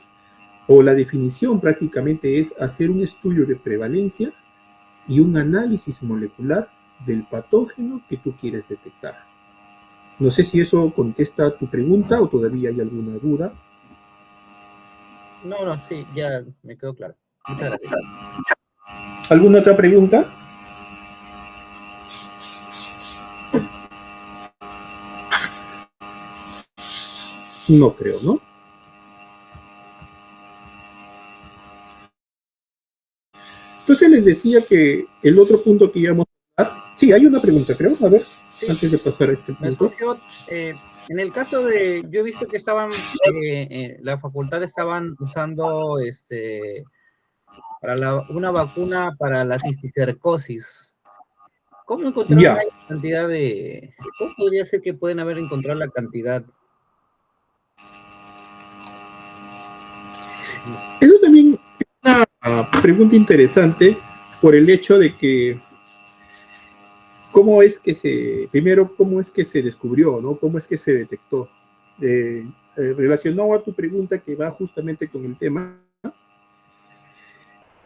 o la definición prácticamente es hacer un estudio de prevalencia y un análisis molecular del patógeno que tú quieres detectar. No sé si eso contesta a tu pregunta o todavía hay alguna duda. No, sí, ya me quedó claro. Muchas gracias. ¿Alguna otra pregunta? No creo, ¿no? Entonces les decía que el otro punto que íbamos a hablar, sí, hay una pregunta, creo, a ver, sí, antes de pasar a este punto. En el caso de, yo he visto que la facultad estaban usando para una vacuna para la cisticercosis. ¿Cómo encontraron la cantidad cómo podría ser que pueden haber encontrado la cantidad? Eso también es una pregunta interesante por el hecho de que cómo es que se descubrió, ¿no? ¿Cómo es que se detectó? Relacionado a tu pregunta que va justamente con el tema,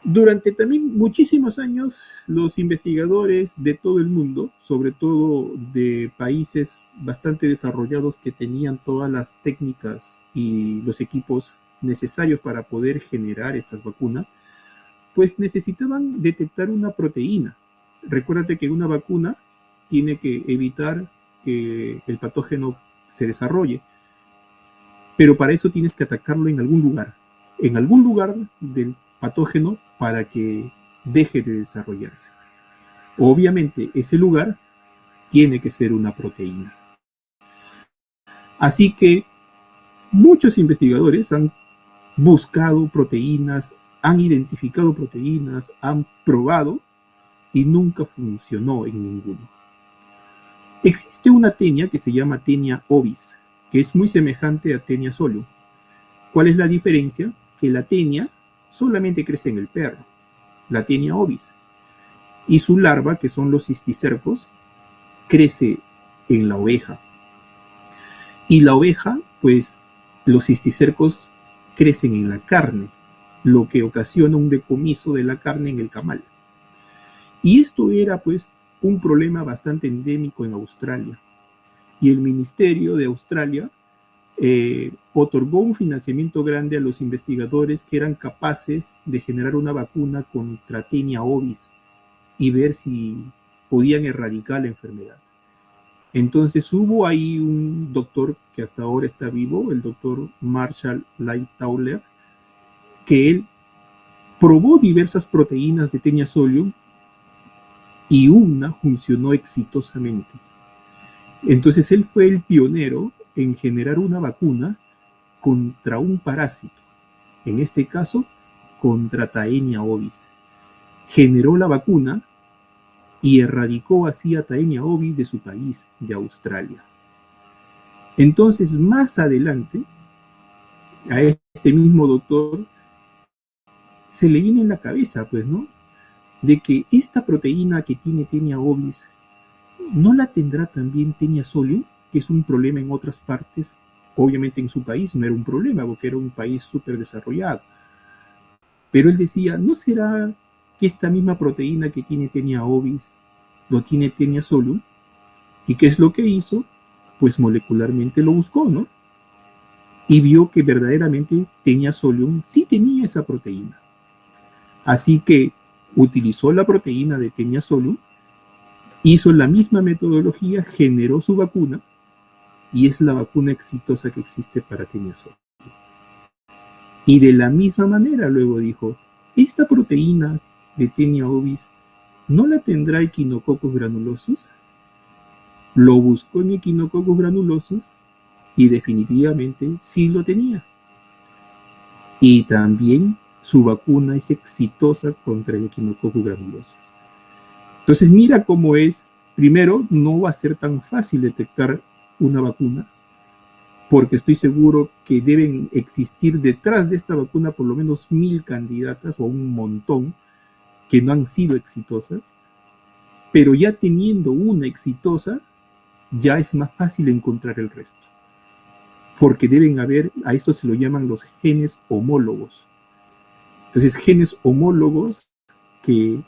durante también muchísimos años, los investigadores de todo el mundo, sobre todo de países bastante desarrollados que tenían todas las técnicas y los equipos necesarios para poder generar estas vacunas, pues necesitaban detectar una proteína. Recuérdate que una vacuna tiene que evitar que el patógeno se desarrolle, pero para eso tienes que atacarlo en algún lugar del patógeno para que deje de desarrollarse. Obviamente ese lugar tiene que ser una proteína. Así que muchos investigadores han buscado proteínas, han identificado proteínas, han probado y nunca funcionó en ninguno. Existe una tenia que se llama tenia ovis, que es muy semejante a Taenia solium. ¿Cuál es la diferencia? Que la Taenia solamente crece en el perro, la Taenia ovis, y su larva, que son los cisticercos, crece en la oveja. Y la oveja, pues los cisticercos crecen en la carne, lo que ocasiona un decomiso de la carne en el camal. Y esto era pues un problema bastante endémico en Australia. Y el Ministerio de Australia otorgó un financiamiento grande a los investigadores que eran capaces de generar una vacuna contra Taenia ovis y ver si podían erradicar la enfermedad. Entonces hubo ahí un doctor que hasta ahora está vivo, el doctor Marshall Lightoller, que él probó diversas proteínas de Taenia solium y una funcionó exitosamente. Entonces él fue el pionero en generar una vacuna contra un parásito, en este caso contra Taenia ovis. Generó la vacuna y erradicó así a Taenia ovis de su país, de Australia. Entonces, más adelante, a este mismo doctor se le viene en la cabeza, pues, ¿no? De que esta proteína que tiene Taenia ovis, ¿no la tendrá también Taenia solium, que es un problema en otras partes? Obviamente en su país no era un problema, porque era un país súper desarrollado. Pero él decía, ¿no será que esta misma proteína que tiene Taenia ovis lo tiene Taenia solium? ¿Y qué es lo que hizo? Pues molecularmente lo buscó, ¿no? Y vio que verdaderamente Taenia solium sí tenía esa proteína. Así que utilizó la proteína de Taenia solium, hizo la misma metodología, generó su vacuna, y es la vacuna exitosa que existe para Taenia solium. Y de la misma manera luego dijo, esta proteína de Taenia ovis, ¿no la tendrá Echinococcus granulosus? Lo buscó en Echinococcus granulosus y definitivamente sí lo tenía. Y también su vacuna es exitosa contra el Echinococcus granulosus. Entonces mira cómo es, primero no va a ser tan fácil detectar una vacuna, porque estoy seguro que deben existir detrás de esta vacuna por lo menos 1000 candidatas o un montón que no han sido exitosas, pero ya teniendo una exitosa, ya es más fácil encontrar el resto. Porque deben haber, a eso se lo llaman los genes homólogos. Entonces, genes homólogos que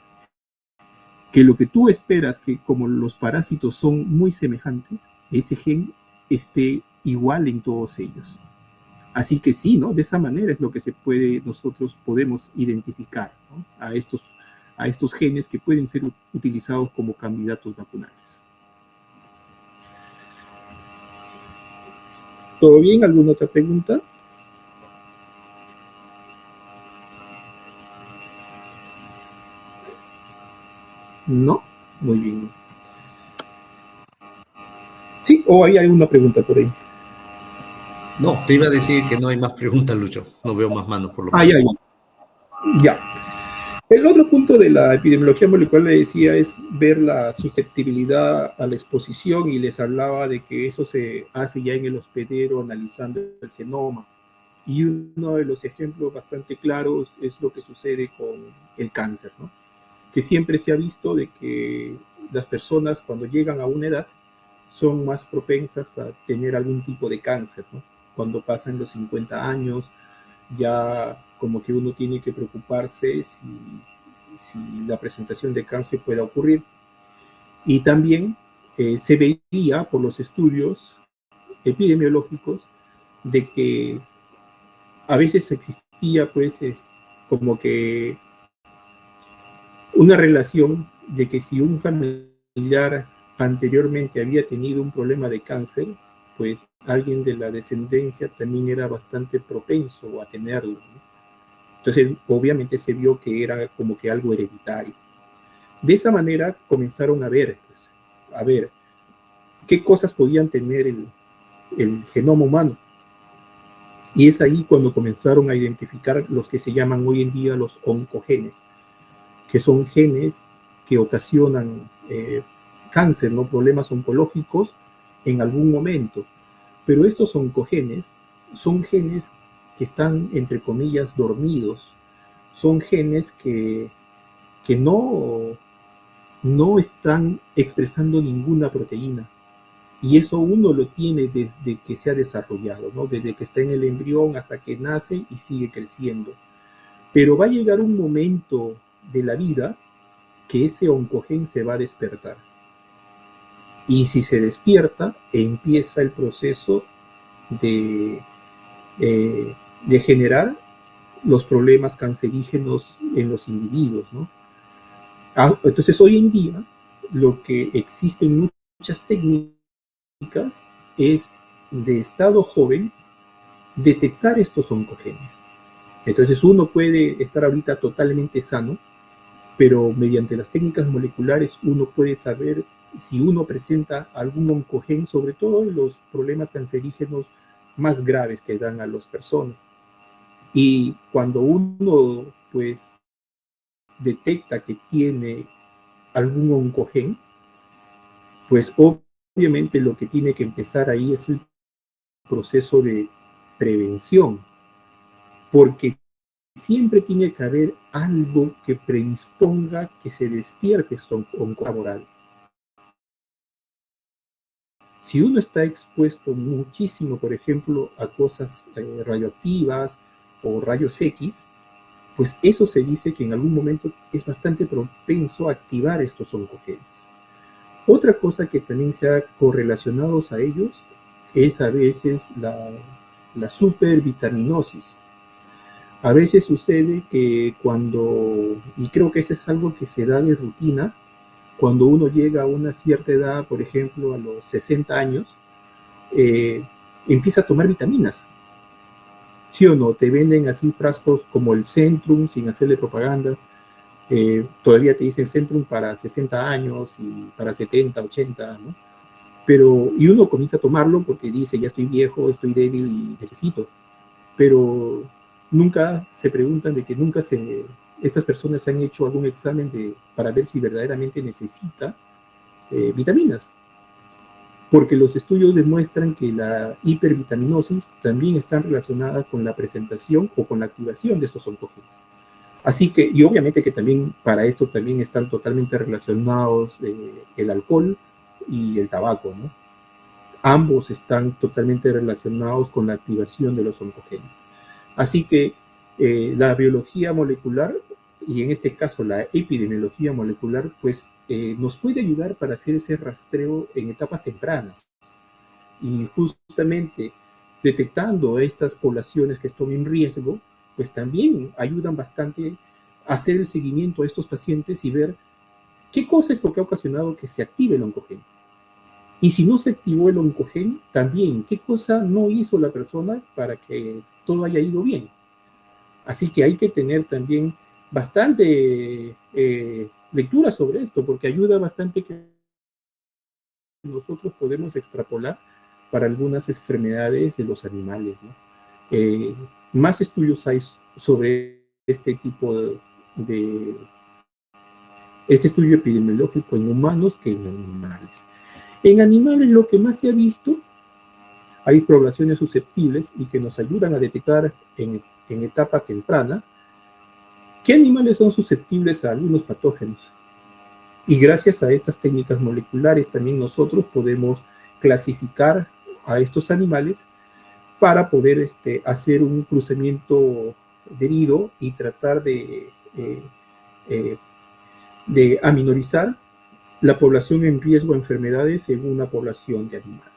lo que tú esperas que como los parásitos son muy semejantes, ese gen esté igual en todos ellos. Así que sí, ¿no? De esa manera es lo que nosotros podemos identificar, ¿no? a estos genes que pueden ser utilizados como candidatos vacunales. ¿Todo bien? ¿Alguna otra pregunta? No, muy bien. Sí, o hay alguna pregunta por ahí. No, te iba a decir que no hay más preguntas, Lucho. No veo más manos por lo menos. Ya. El otro punto de la epidemiología molecular, le decía, es ver la susceptibilidad a la exposición, y les hablaba de que eso se hace ya en el hospedero analizando el genoma. Y uno de los ejemplos bastante claros es lo que sucede con el cáncer, ¿no? Que siempre se ha visto de que las personas cuando llegan a una edad son más propensas a tener algún tipo de cáncer, ¿no? Cuando pasan los 50 años, ya como que uno tiene que preocuparse si la presentación de cáncer pueda ocurrir. Y también se veía por los estudios epidemiológicos de que a veces existía pues como que una relación de que si un familiar anteriormente había tenido un problema de cáncer, pues alguien de la descendencia también era bastante propenso a tenerlo, ¿no? Entonces, obviamente se vio que era como que algo hereditario. De esa manera comenzaron a ver qué cosas podían tener el genoma humano. Y es ahí cuando comenzaron a identificar los que se llaman hoy en día los oncogenes, que son genes que ocasionan cáncer, ¿no? Problemas oncológicos en algún momento. Pero estos oncogenes son genes que están, entre comillas, dormidos. Son genes que no están expresando ninguna proteína. Y eso uno lo tiene desde que se ha desarrollado, ¿no? Desde que está en el embrión hasta que nace y sigue creciendo. Pero va a llegar un momento de la vida que ese oncogen se va a despertar. Y si se despierta, empieza el proceso de, de generar los problemas cancerígenos en los individuos, ¿no? Entonces, hoy en día, lo que existen muchas técnicas es, de estado joven, detectar estos oncogenes. Entonces, uno puede estar ahorita totalmente sano, pero mediante las técnicas moleculares uno puede saber si uno presenta algún oncogen, sobre todo en los problemas cancerígenos más graves que dan a las personas. Y cuando uno, pues, detecta que tiene algún oncogen, pues obviamente lo que tiene que empezar ahí es el proceso de prevención, porque siempre tiene que haber algo que predisponga que se despierte esto laboral. Si uno está expuesto muchísimo, por ejemplo, a cosas radioactivas o rayos X, pues eso se dice que en algún momento es bastante propenso a activar estos oncogenes. Otra cosa que también se ha correlacionado a ellos es a veces la supervitaminosis. A veces sucede que cuando, y creo que eso es algo que se da de rutina, cuando uno llega a una cierta edad, por ejemplo, a los 60 años, empieza a tomar vitaminas. ¿Sí o no? Te venden así frascos como el Centrum, sin hacerle propaganda. Todavía te dicen Centrum para 60 años y para 70, 80, ¿no? Pero, y uno comienza a tomarlo porque dice, ya estoy viejo, estoy débil y necesito. Pero nunca se preguntan de que estas personas han hecho algún examen para ver si verdaderamente necesita vitaminas. Porque los estudios demuestran que la hipervitaminosis también está relacionada con la presentación o con la activación de estos oncogenes. Así que, y obviamente que también para esto también están totalmente relacionados el alcohol y el tabaco, ¿no? Ambos están totalmente relacionados con la activación de los oncogenes. Así que la biología molecular, y en este caso la epidemiología molecular, pues nos puede ayudar para hacer ese rastreo en etapas tempranas. Y justamente detectando estas poblaciones que están en riesgo, pues también ayudan bastante a hacer el seguimiento a estos pacientes y ver qué cosa es lo que ha ocasionado que se active el oncogen. Y si no se activó el oncogen, también qué cosa no hizo la persona para que todo haya ido bien. Así que hay que tener también bastante lectura sobre esto, porque ayuda bastante que nosotros podemos extrapolar para algunas enfermedades de los animales, ¿no? Más estudios hay sobre este tipo este estudio epidemiológico en humanos que en animales. En animales lo que más se ha visto, hay poblaciones susceptibles y que nos ayudan a detectar en etapa temprana qué animales son susceptibles a algunos patógenos. Y gracias a estas técnicas moleculares también nosotros podemos clasificar a estos animales para poder hacer un cruzamiento debido y tratar de aminorizar la población en riesgo de enfermedades en una población de animales.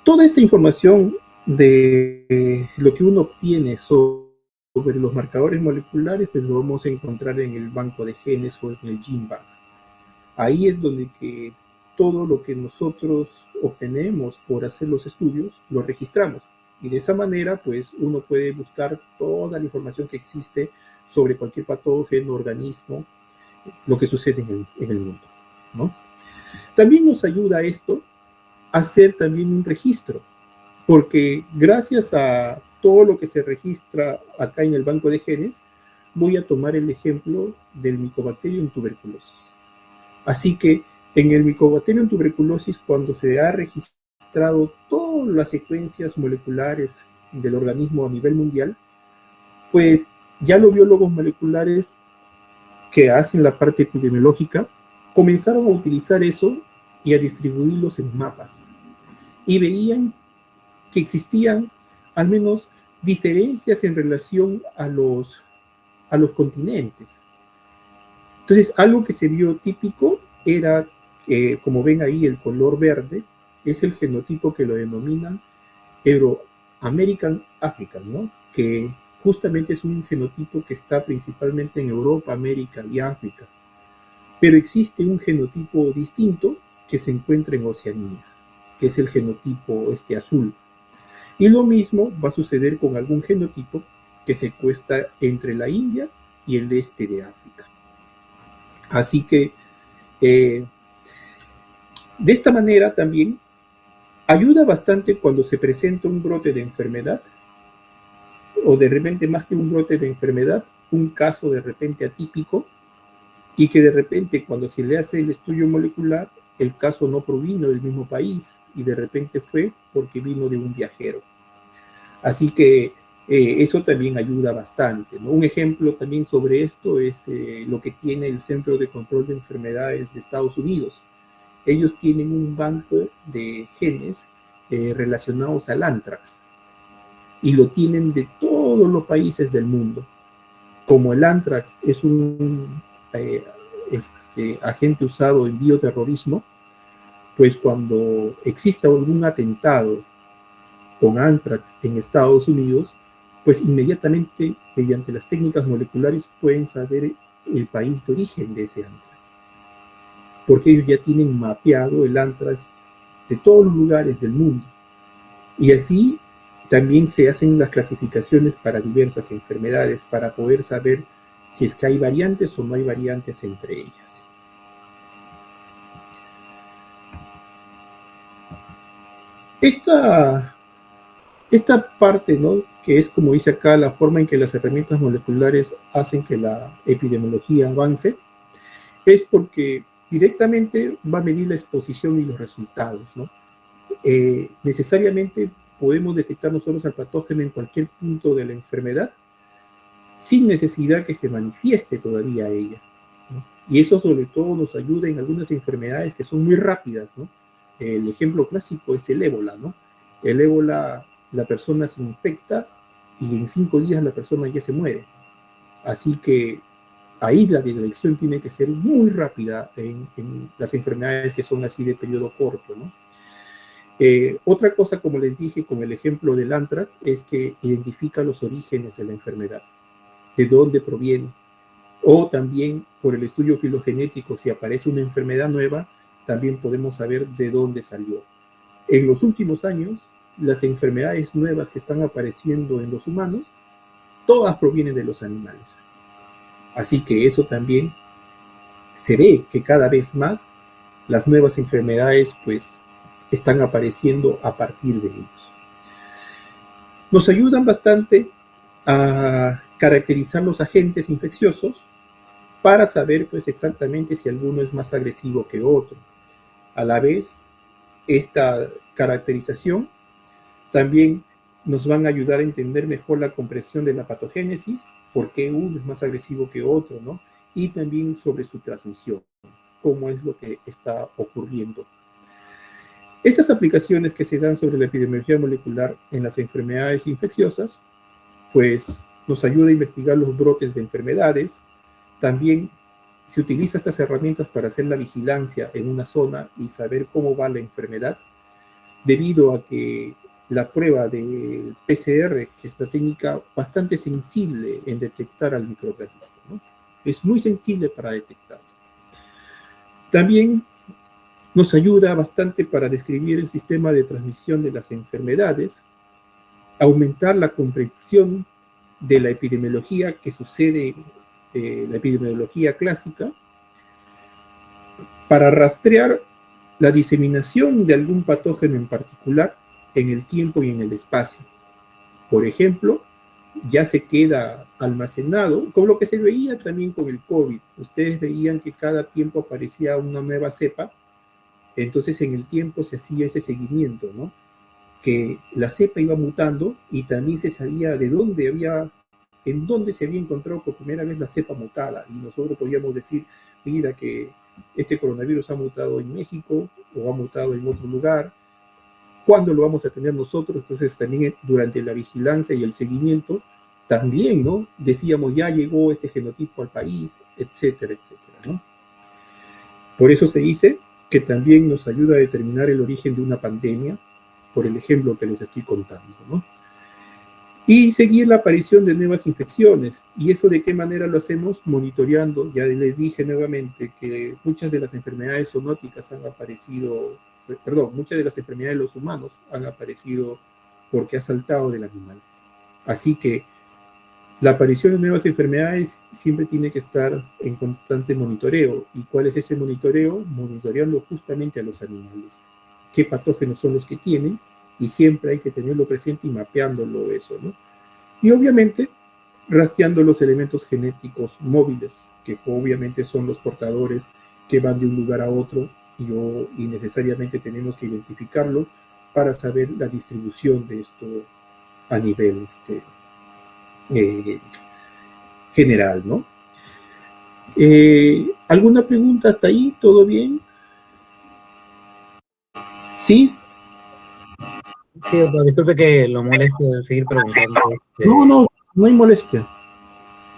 Toda esta información de lo que uno obtiene sobre los marcadores moleculares, pues lo vamos a encontrar en el banco de genes o en el GenBank. Ahí es donde que todo lo que nosotros obtenemos por hacer los estudios, lo registramos. Y de esa manera, pues uno puede buscar toda la información que existe sobre cualquier patógeno, organismo, lo que sucede en el mundo, ¿no? También nos ayuda esto a hacer también un registro, porque gracias a todo lo que se registra acá en el banco de genes, voy a tomar el ejemplo del Mycobacterium tuberculosis. Así que En el Mycobacterium tuberculosis, cuando se ha registrado todas las secuencias moleculares del organismo a nivel mundial, pues ya los biólogos moleculares que hacen la parte epidemiológica comenzaron a utilizar eso y a distribuirlos en mapas. Y veían que existían al menos diferencias en relación a los continentes. Entonces, algo que se vio típico era, como ven ahí, el color verde es el genotipo que lo denominan Euro-American African, ¿no? Que justamente es un genotipo que está principalmente en Europa, América y África. Pero existe un genotipo distinto que se encuentra en Oceanía, que es el genotipo azul. Y lo mismo va a suceder con algún genotipo que se encuentra entre la India y el este de África. Así que de esta manera también ayuda bastante cuando se presenta un brote de enfermedad, o de repente más que un brote de enfermedad, un caso de repente atípico, y que de repente cuando se le hace el estudio molecular, el caso no provino del mismo país, y de repente fue porque vino de un viajero. Así que eso también ayuda bastante, ¿no? Un ejemplo también sobre esto es lo que tiene el Centro de Control de Enfermedades de Estados Unidos. Ellos tienen un banco de genes relacionados al anthrax y lo tienen de todos los países del mundo. Como el anthrax es un agente usado en bioterrorismo, pues cuando exista algún atentado con anthrax en Estados Unidos, pues inmediatamente mediante las técnicas moleculares pueden saber el país de origen de ese anthrax, porque ellos ya tienen mapeado el anthrax de todos los lugares del mundo. Y así también se hacen las clasificaciones para diversas enfermedades, para poder saber si es que hay variantes o no hay variantes entre ellas. Esta parte, ¿no?, que es, como dice acá, la forma en que las herramientas moleculares hacen que la epidemiología avance, es porque directamente va a medir la exposición y los resultados, ¿no? Necesariamente podemos detectar nosotros al patógeno en cualquier punto de la enfermedad sin necesidad que se manifieste todavía ella, ¿no? Y eso sobre todo nos ayuda en algunas enfermedades que son muy rápidas, ¿no? El ejemplo clásico es el ébola, ¿no? El ébola, la persona se infecta y en 5 días la persona ya se muere. Así que ahí la detección tiene que ser muy rápida en las enfermedades que son así de periodo corto, ¿no? Otra cosa, como les dije con el ejemplo del anthrax, es que identifica los orígenes de la enfermedad, de dónde proviene. O también por el estudio filogenético, si aparece una enfermedad nueva, también podemos saber de dónde salió. En los últimos años, las enfermedades nuevas que están apareciendo en los humanos, todas provienen de los animales. Así que eso también se ve que cada vez más las nuevas enfermedades pues están apareciendo a partir de ellos. Nos ayudan bastante a caracterizar los agentes infecciosos para saber pues exactamente si alguno es más agresivo que otro. A la vez, esta caracterización también nos van a ayudar a entender mejor la comprensión de la patogénesis, por qué uno es más agresivo que otro, ¿no? Y también sobre su transmisión, cómo es lo que está ocurriendo. Estas aplicaciones que se dan sobre la epidemiología molecular en las enfermedades infecciosas, pues nos ayuda a investigar los brotes de enfermedades. También se utiliza estas herramientas para hacer la vigilancia en una zona y saber cómo va la enfermedad, debido a que la prueba del PCR, que es una técnica bastante sensible en detectar al microorganismo, ¿no? Es muy sensible para detectar. También nos ayuda bastante para describir el sistema de transmisión de las enfermedades, aumentar la comprensión de la epidemiología que sucede, la epidemiología clásica, para rastrear la diseminación de algún patógeno en particular en el tiempo y en el espacio. Por ejemplo, ya se queda almacenado, como lo que se veía también con el COVID. Ustedes veían que cada tiempo aparecía una nueva cepa Entonces en el tiempo se hacía ese seguimiento, ¿no? Que la cepa iba mutando y también se sabía de dónde en dónde se había encontrado por primera vez la cepa mutada. Y nosotros podíamos decir, mira que este coronavirus ha mutado en México o ha mutado en otro lugar. ¿Cuándo lo vamos a tener nosotros? Entonces también durante la vigilancia y el seguimiento, también, ¿no? Decíamos, ya llegó este genotipo al país, etcétera, etcétera, ¿no? Por eso se dice que también nos ayuda a determinar el origen de una pandemia, por el ejemplo que les estoy contando, ¿no? Y seguir la aparición de nuevas infecciones. ¿Y eso de qué manera lo hacemos? Monitoreando. Ya les dije nuevamente que muchas de las enfermedades zoonóticas han aparecido, perdón, muchas de las enfermedades de los humanos han aparecido porque ha saltado del animal. Así que la aparición de nuevas enfermedades siempre tiene que estar en constante monitoreo. ¿Y cuál es ese monitoreo? Monitoreando justamente a los animales. ¿Qué patógenos son los que tienen? Y siempre hay que tenerlo presente y mapeándolo eso, ¿no? Y obviamente rastreando los elementos genéticos móviles, que obviamente son los portadores que van de un lugar a otro y necesariamente tenemos que identificarlo para saber la distribución de esto a nivel general, ¿no? ¿Alguna pregunta hasta ahí? ¿Todo bien? ¿Sí? Sí, doctor, disculpe que lo moleste seguir preguntando. No hay molestia.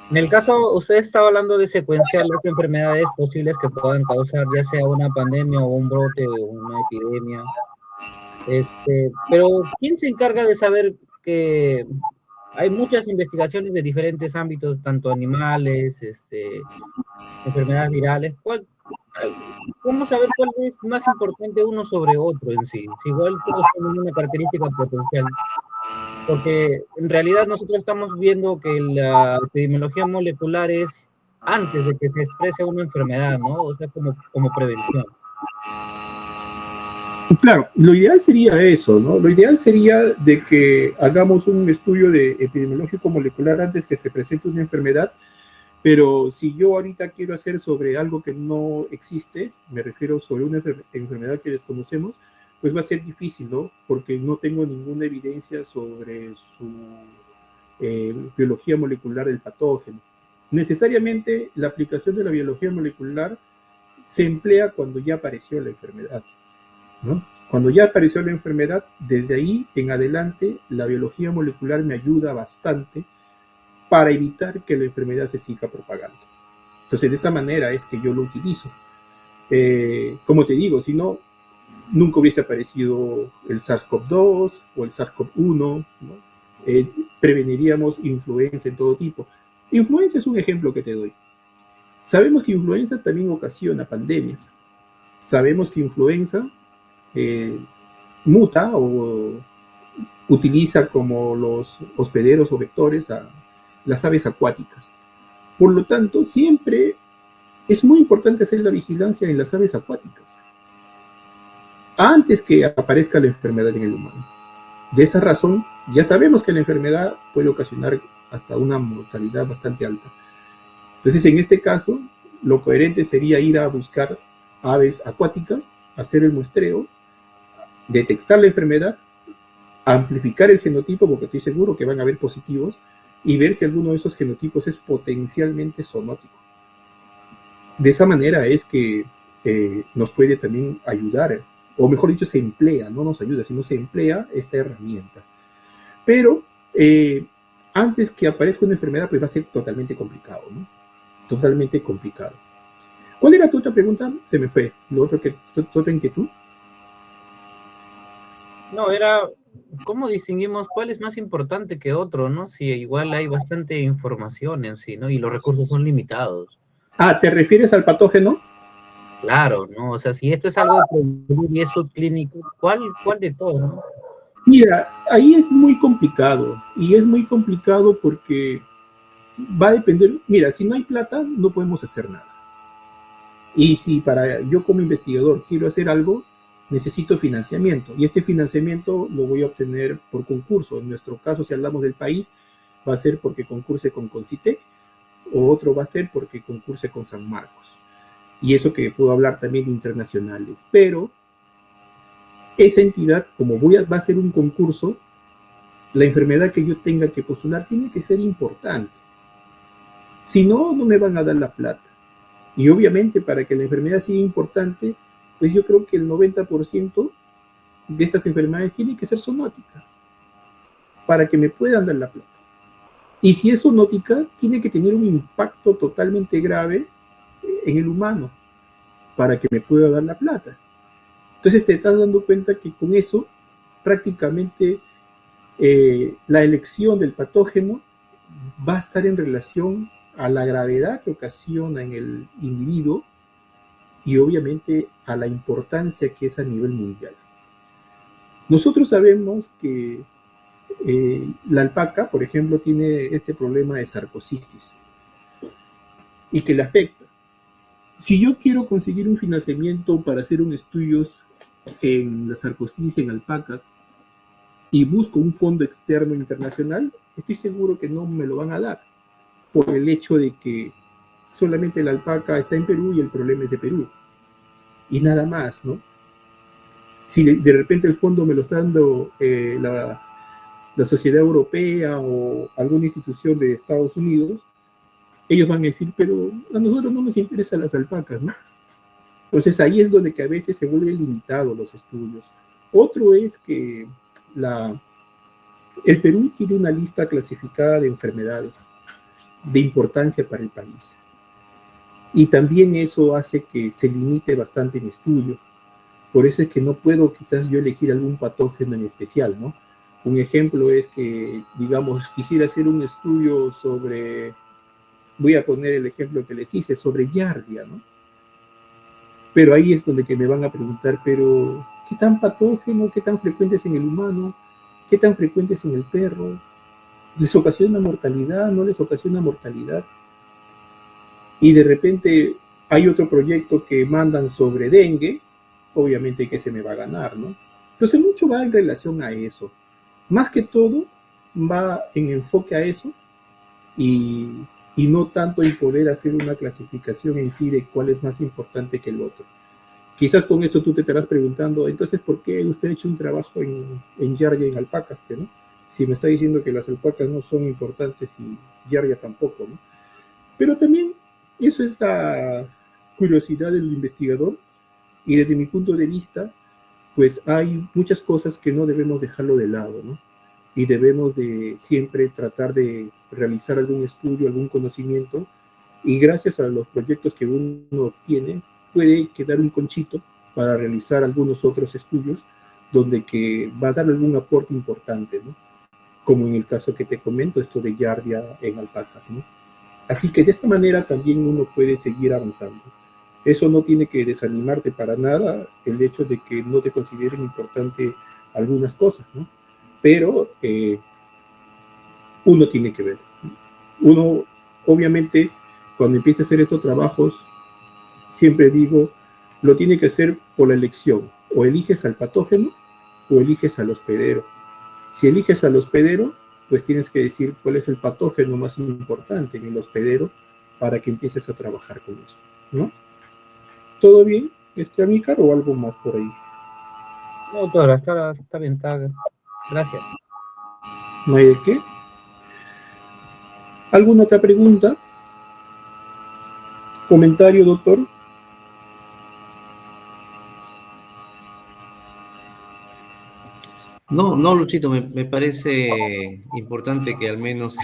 En el caso, usted estaba hablando de secuenciar las enfermedades posibles que puedan causar ya sea una pandemia o un brote o una epidemia. Pero ¿quién se encarga de saber que hay muchas investigaciones de diferentes ámbitos, tanto animales, enfermedades virales? ¿Cómo saber cuál es más importante uno sobre otro en sí? Si igual todos tienen una característica potencial. Porque en realidad nosotros estamos viendo que la epidemiología molecular es antes de que se exprese una enfermedad, ¿no? O sea, como prevención. Claro, lo ideal sería eso, ¿no? Lo ideal sería de que hagamos un estudio de epidemiológico molecular antes que se presente una enfermedad, pero si yo ahorita quiero hacer sobre algo que no existe, me refiero sobre una enfermedad que desconocemos, pues va a ser difícil, ¿no? Porque no tengo ninguna evidencia sobre su biología molecular del patógeno. Necesariamente la aplicación de la biología molecular se emplea cuando ya apareció la enfermedad, ¿no? Cuando ya apareció la enfermedad, desde ahí en adelante la biología molecular me ayuda bastante para evitar que la enfermedad se siga propagando. Entonces, de esa manera es que yo lo utilizo. Como te digo, si no, nunca hubiese aparecido el SARS-CoV-2 o el SARS-CoV-1, ¿no? Preveniríamos influenza en todo tipo. Influenza es un ejemplo que te doy. Sabemos que influenza también ocasiona pandemias. Sabemos que influenza muta o utiliza como los hospederos o vectores a las aves acuáticas. Por lo tanto, siempre es muy importante hacer la vigilancia en las aves acuáticas antes que aparezca la enfermedad en el humano. De esa razón, ya sabemos que la enfermedad puede ocasionar hasta una mortalidad bastante alta. Entonces, en este caso, lo coherente sería ir a buscar aves acuáticas, hacer el muestreo, detectar la enfermedad, amplificar el genotipo, porque estoy seguro que van a haber positivos, y ver si alguno de esos genotipos es potencialmente zoonótico. De esa manera es que nos puede también ayudar, o mejor dicho, se emplea, no nos ayuda, sino se emplea esta herramienta. Pero antes que aparezca una enfermedad, pues va a ser totalmente complicado, ¿no? Totalmente complicado. ¿Cuál era tu otra pregunta? Se me fue. ¿Tu otra inquietud? No, era cómo distinguimos cuál es más importante que otro, ¿no? Si igual hay bastante información en sí, ¿no? Y los recursos son limitados. Ah, ¿te refieres al patógeno? Claro, ¿no? O sea, si esto es algo y es subclínico, ¿cuál de todos, no? Mira, ahí es muy complicado. Y es muy complicado porque va a depender. Mira, si no hay plata, no podemos hacer nada. Y si para yo como investigador quiero hacer algo, necesito financiamiento. Y este financiamiento lo voy a obtener por concurso. En nuestro caso, si hablamos del país, va a ser porque concurse con Concitec, o otro va a ser porque concurse con San Marcos. Y eso que puedo hablar también de internacionales. Pero esa entidad, como va a ser un concurso, la enfermedad que yo tenga que postular tiene que ser importante. Si no, no me van a dar la plata. Y obviamente para que la enfermedad sea importante, pues yo creo que el 90% de estas enfermedades tiene que ser zoonótica para que me puedan dar la plata. Y si es zoonótica, tiene que tener un impacto totalmente grave en el humano para que me pueda dar la plata. Entonces te estás dando cuenta que con eso prácticamente la elección del patógeno va a estar en relación a la gravedad que ocasiona en el individuo y obviamente a la importancia que es a nivel mundial. Nosotros sabemos que la alpaca, por ejemplo, tiene este problema de sarcocistis y que le afecta. Si yo quiero conseguir un financiamiento para hacer un estudios en la sarcocistis en alpacas y busco un fondo externo internacional, estoy seguro que no me lo van a dar por el hecho de que solamente la alpaca está en Perú y el problema es de Perú. Y nada más, ¿no? Si de repente el fondo me lo está dando la Sociedad Europea o alguna institución de Estados Unidos, ellos van a decir, pero a nosotros no nos interesan las alpacas, ¿no? Entonces ahí es donde que a veces se vuelven limitados los estudios. Otro es que el Perú tiene una lista clasificada de enfermedades de importancia para el país. Y también eso hace que se limite bastante mi estudio. Por eso es que no puedo quizás yo elegir algún patógeno en especial, ¿no? Un ejemplo es que, digamos, quisiera hacer un estudio sobre, voy a poner el ejemplo que les hice, sobre Giardia, ¿no? Pero ahí es donde que me van a preguntar, pero ¿qué tan patógeno, qué tan frecuente es en el humano, qué tan frecuente es en el perro? ¿Les ocasiona mortalidad? ¿No les ocasiona mortalidad? Y de repente hay otro proyecto que mandan sobre dengue, obviamente que se me va a ganar, ¿no? Entonces mucho va en relación a eso. Más que todo va en enfoque a eso y no tanto en poder hacer una clasificación en sí de cuál es más importante que el otro. Quizás con esto tú te estarás preguntando, entonces, ¿por qué usted ha hecho un trabajo en Giardia y en alpacas? ¿No? Si me está diciendo que las alpacas no son importantes y Giardia tampoco, ¿no? Pero también eso es la curiosidad del investigador y desde mi punto de vista, pues hay muchas cosas que no debemos dejarlo de lado, ¿no? Y debemos de siempre tratar de realizar algún estudio, algún conocimiento, y gracias a los proyectos que uno tiene, puede quedar un conchito para realizar algunos otros estudios donde que va a dar algún aporte importante, ¿no? Como en el caso que te comento, esto de Giardia en alpacas, ¿no? Así que de esta manera también uno puede seguir avanzando. Eso no tiene que desanimarte para nada, el hecho de que no te consideren importante algunas cosas, ¿no? Pero uno tiene que ver. Uno, obviamente, cuando empieza a hacer estos trabajos, siempre digo, lo tiene que hacer por la elección. O eliges al patógeno o eliges al hospedero. Si eliges al hospedero, pues tienes que decir cuál es el patógeno más importante en el hospedero para que empieces a trabajar con eso, ¿no? ¿Todo bien, Amícar, o algo más por ahí? No, doctora, está bien, gracias. ¿No hay de qué? ¿Alguna otra pregunta? ¿Comentario, doctor? No, Luchito, me parece importante que al menos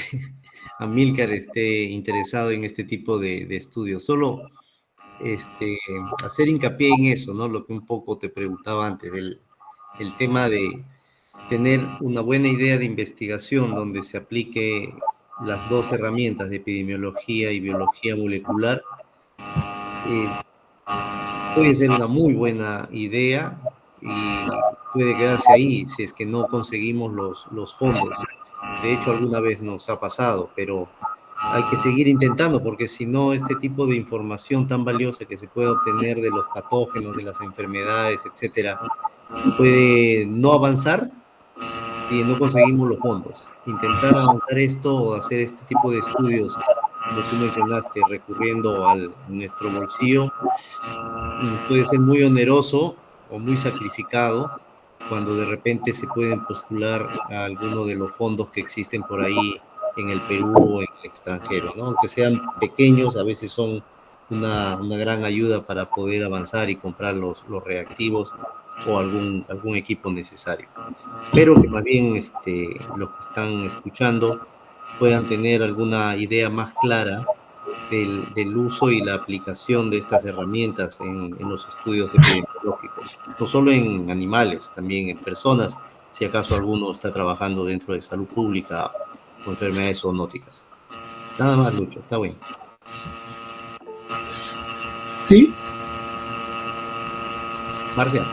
Amílcar esté interesado en este tipo de estudios. Solo hacer hincapié en eso, ¿no? Lo que un poco te preguntaba antes, el tema de tener una buena idea de investigación donde se aplique las dos herramientas de epidemiología y biología molecular, puede ser una muy buena idea y puede quedarse ahí si es que no conseguimos los fondos. De hecho, alguna vez nos ha pasado, pero hay que seguir intentando porque si no, este tipo de información tan valiosa que se puede obtener de los patógenos, de las enfermedades, etcétera, puede no avanzar si no conseguimos los fondos. Intentar avanzar esto o hacer este tipo de estudios, como tú mencionaste, recurriendo a nuestro bolsillo, puede ser muy oneroso o muy sacrificado, cuando de repente se pueden postular a alguno de los fondos que existen por ahí en el Perú o en el extranjero, ¿no? Aunque sean pequeños, a veces son una gran ayuda para poder avanzar y comprar los reactivos o algún equipo necesario. Espero que más bien los que están escuchando puedan tener alguna idea más clara del uso y la aplicación de estas herramientas en los estudios epidemiológicos, no solo en animales, también en personas, si acaso alguno está trabajando dentro de salud pública o enfermedades zoonóticas. Nada más, Lucho, está bien. ¿Sí? Marcia.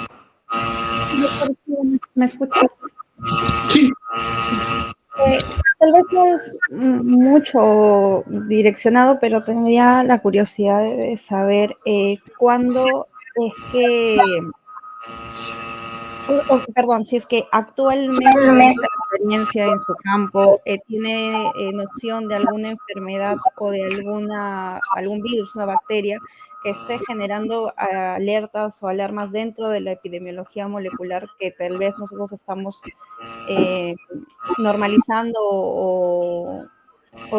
¿Me escuchas? Sí. Tal vez no es mucho direccionado, pero tendría la curiosidad de saber cuándo es que, perdón, si es que actualmente la experiencia en su campo tiene noción de alguna enfermedad o de algún virus, una bacteria que esté generando alertas o alarmas dentro de la epidemiología molecular que tal vez nosotros estamos normalizando o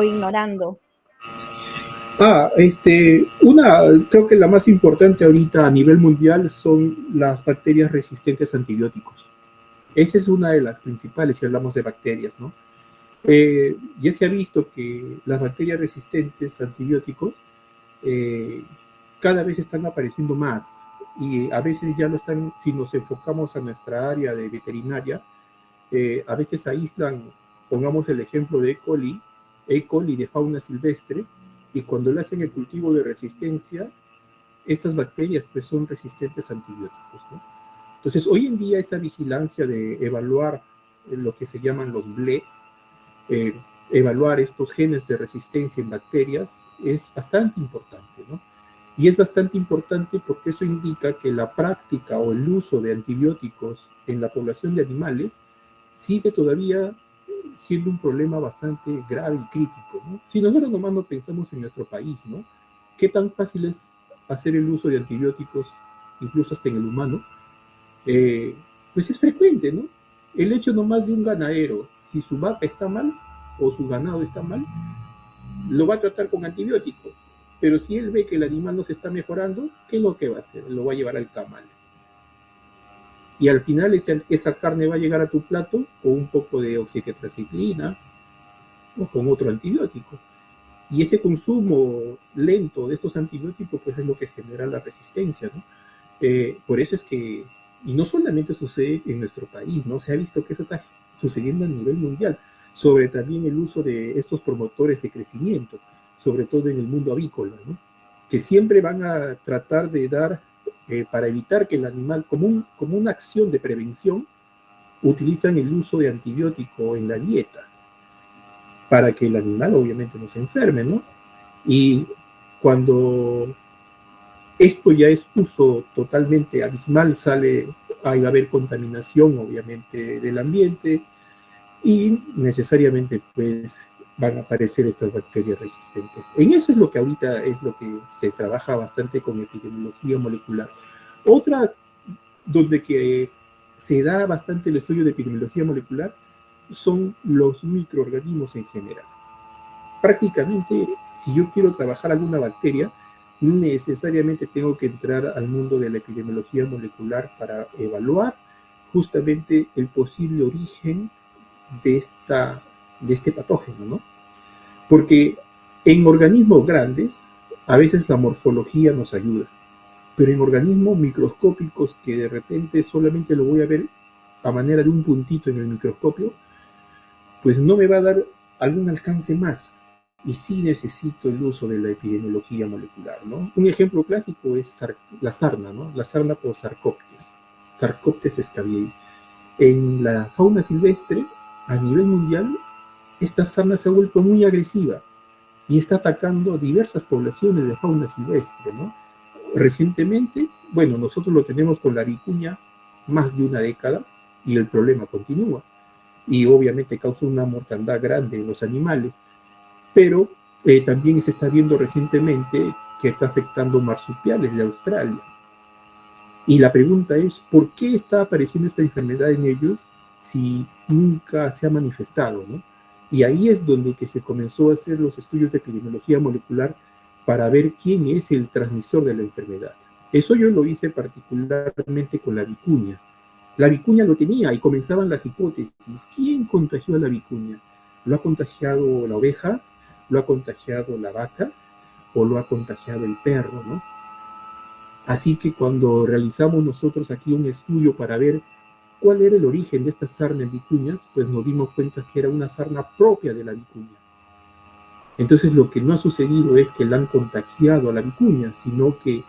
ignorando. Creo que la más importante ahorita a nivel mundial son las bacterias resistentes a antibióticos. Esa es una de las principales si hablamos de bacterias, ¿no? Ya se ha visto que las bacterias resistentes a antibióticos cada vez están apareciendo más y a veces ya no están, si nos enfocamos a nuestra área de veterinaria, a veces aíslan, pongamos el ejemplo de E. coli de fauna silvestre, y cuando le hacen el cultivo de resistencia, estas bacterias pues son resistentes a antibióticos, ¿no? Entonces, hoy en día esa vigilancia de evaluar lo que se llaman los BLE, evaluar estos genes de resistencia en bacterias, es bastante importante, ¿no? Y es bastante importante porque eso indica que la práctica o el uso de antibióticos en la población de animales sigue todavía siendo un problema bastante grave y crítico, ¿no? Si nosotros nomás no pensamos en nuestro país, ¿no? ¿Qué tan fácil es hacer el uso de antibióticos, incluso hasta en el humano? Pues es frecuente, ¿no? El hecho nomás de un ganadero, si su vaca está mal o su ganado está mal, lo va a tratar con antibiótico. Pero si él ve que el animal no se está mejorando, ¿qué es lo que va a hacer? Lo va a llevar al camal. Y al final esa carne va a llegar a tu plato con un poco de oxitetraciclina o con otro antibiótico. Y ese consumo lento de estos antibióticos pues es lo que genera la resistencia, ¿no? Por eso es que, y no solamente sucede en nuestro país, ¿no? Se ha visto que eso está sucediendo a nivel mundial, sobre también el uso de estos promotores de crecimiento, sobre todo en el mundo avícola, ¿no? Que siempre van a tratar de dar, para evitar que el animal, como una acción de prevención, utilizan el uso de antibiótico en la dieta, para que el animal obviamente no se enferme, ¿no? Y cuando esto ya es uso totalmente abismal, ahí va a haber contaminación obviamente del ambiente y necesariamente pues van a aparecer estas bacterias resistentes. En eso es lo que ahorita es lo que se trabaja bastante con epidemiología molecular. Otra donde que se da bastante el estudio de epidemiología molecular son los microorganismos en general. Prácticamente, si yo quiero trabajar alguna bacteria, necesariamente tengo que entrar al mundo de la epidemiología molecular para evaluar justamente el posible origen de este patógeno, ¿no? Porque en organismos grandes, a veces la morfología nos ayuda, pero en organismos microscópicos que de repente solamente lo voy a ver a manera de un puntito en el microscopio, pues no me va a dar algún alcance más. Y sí necesito el uso de la epidemiología molecular, ¿no? Un ejemplo clásico es la sarna, ¿no? La sarna por Sarcoptes scabiei. En la fauna silvestre, a nivel mundial, esta sarna se ha vuelto muy agresiva y está atacando a diversas poblaciones de fauna silvestre, ¿no? Recientemente, bueno, nosotros lo tenemos con la vicuña más de una década y el problema continúa. Y obviamente causa una mortandad grande en los animales, pero también se está viendo recientemente que está afectando marsupiales de Australia. Y la pregunta es, ¿por qué está apareciendo esta enfermedad en ellos si nunca se ha manifestado, ¿no? Y ahí es donde que se comenzó a hacer los estudios de epidemiología molecular para ver quién es el transmisor de la enfermedad. Eso yo lo hice particularmente con la vicuña. La vicuña lo tenía y comenzaban las hipótesis. ¿Quién contagió a la vicuña? ¿Lo ha contagiado la oveja? ¿Lo ha contagiado la vaca? ¿O lo ha contagiado el perro, ¿no? Así que cuando realizamos nosotros aquí un estudio para ver cuál era el origen de esta sarna en vicuñas, pues nos dimos cuenta que era una sarna propia de la vicuña. Entonces lo que no ha sucedido es que la han contagiado a la vicuña, sino que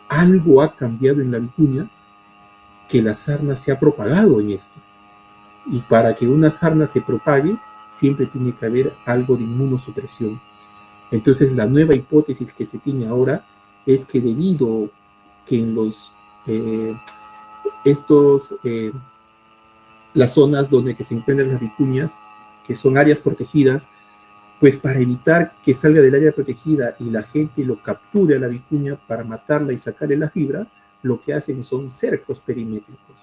algo ha cambiado en la vicuña que la sarna se ha propagado en esto. Y para que una sarna se propague, siempre tiene que haber algo de inmunosupresión. Entonces la nueva hipótesis que se tiene ahora es que debido que en las zonas donde que se encuentran las vicuñas, que son áreas protegidas, pues para evitar que salga del área protegida y la gente lo capture a la vicuña para matarla y sacarle la fibra, lo que hacen son cercos perimétricos.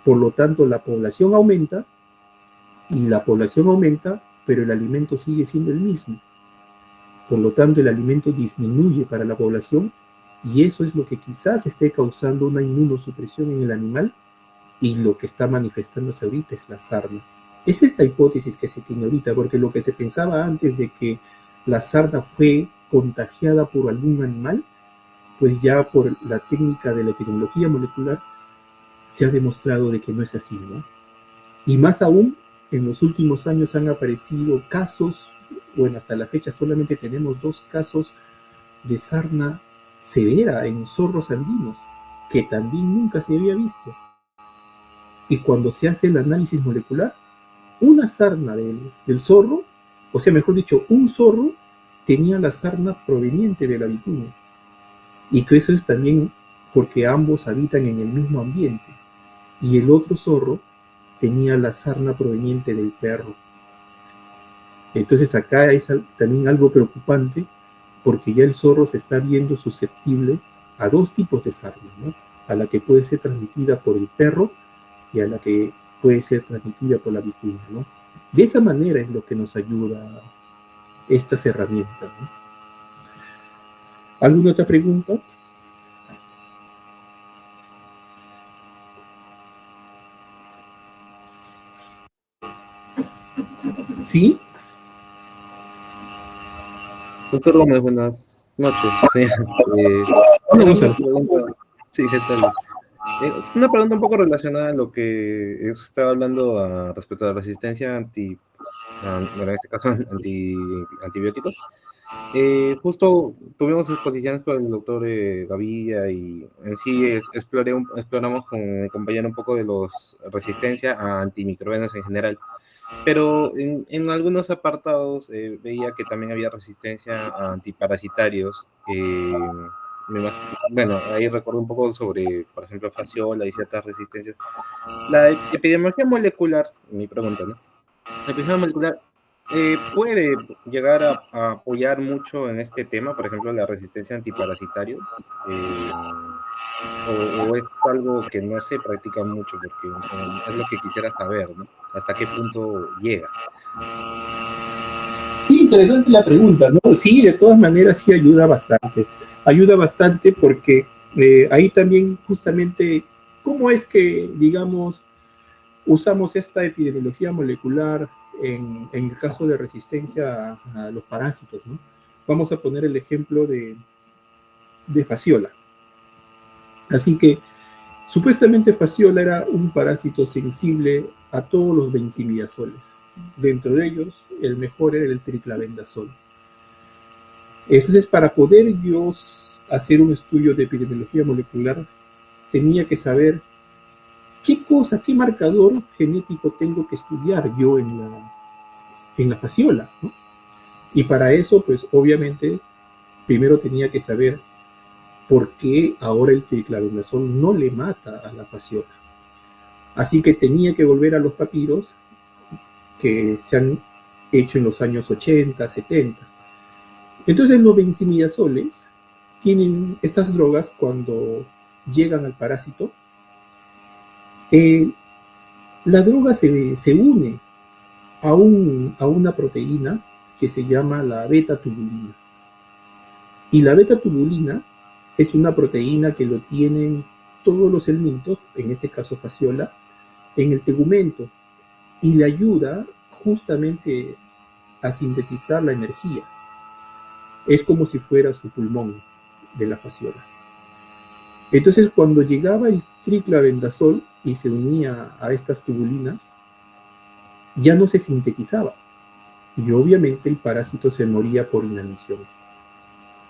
Por lo tanto, la población aumenta, pero el alimento sigue siendo el mismo. Por lo tanto, el alimento disminuye para la población y eso es lo que quizás esté causando una inmunosupresión en el animal y lo que está manifestándose ahorita es la sarna. Esa es la hipótesis que se tiene ahorita, porque lo que se pensaba antes de que la sarna fue contagiada por algún animal, pues ya por la técnica de la epidemiología molecular se ha demostrado de que no es así, ¿no? Y más aún, en los últimos años han aparecido casos, bueno, hasta la fecha solamente tenemos 2 casos de sarna severa en zorros andinos, que también nunca se había visto. Y cuando se hace el análisis molecular, una sarna del zorro, o sea, mejor dicho, un zorro tenía la sarna proveniente de la vicuña. Y que eso es también porque ambos habitan en el mismo ambiente. Y el otro zorro tenía la sarna proveniente del perro. Entonces acá es también algo preocupante porque ya el zorro se está viendo susceptible a 2 tipos de sarna, ¿no? A la que puede ser transmitida por el perro y a la que puede ser transmitida por la vicuña, ¿no? De esa manera es lo que nos ayuda estas herramientas, ¿no? ¿Alguna otra pregunta? ¿Sí? Doctor Gómez, buenas noches. Sí, sí, ¿qué tal? Una pregunta un poco relacionada a lo que usted estaba hablando respecto a la resistencia bueno, en este caso, antibióticos. Justo tuvimos exposiciones con el doctor Gavilla y en sí exploramos con mi compañero un poco de los resistencia a antimicrobianos en general. Pero en algunos apartados veía que también había resistencia a antiparasitarios. Bueno, ahí recuerdo un poco sobre, por ejemplo, fasciola y ciertas resistencias. La epidemiología molecular, mi pregunta, ¿no? La epidemiología molecular puede llegar a apoyar mucho en este tema, por ejemplo, la resistencia a antiparasitarios. O es algo que no se practica mucho, porque es lo que quisiera saber, ¿no? ¿Hasta qué punto llega? Sí, interesante la pregunta, ¿no? Sí, de todas maneras sí ayuda bastante. Ayuda bastante porque ahí también justamente, ¿cómo es que, digamos, usamos esta epidemiología molecular en el caso de resistencia a los parásitos, ¿no? Vamos a poner el ejemplo de fasciola. Así que supuestamente fasciola era un parásito sensible a todos los benzimidazoles. Dentro de ellos, el mejor era el triclavendazol. Entonces, para poder yo hacer un estudio de epidemiología molecular, tenía que saber qué marcador genético tengo que estudiar yo en la fasciola, ¿no? Y para eso, pues obviamente, primero tenía que saber por qué ahora el triclavendazol no le mata a la fasciola. Así que tenía que volver a los papiros que se han hecho en los años 80, 70. Entonces los benzimidazoles tienen estas drogas cuando llegan al parásito, la droga se une a una proteína que se llama la beta-tubulina. Y la beta-tubulina es una proteína que lo tienen todos los helmintos, en este caso Fasciola, en el tegumento, y le ayuda justamente a sintetizar la energía. Es como si fuera su pulmón de la Fasciola. Entonces, cuando llegaba el triclavendazol y se unía a estas tubulinas, ya no se sintetizaba. Y obviamente el parásito se moría por inanición.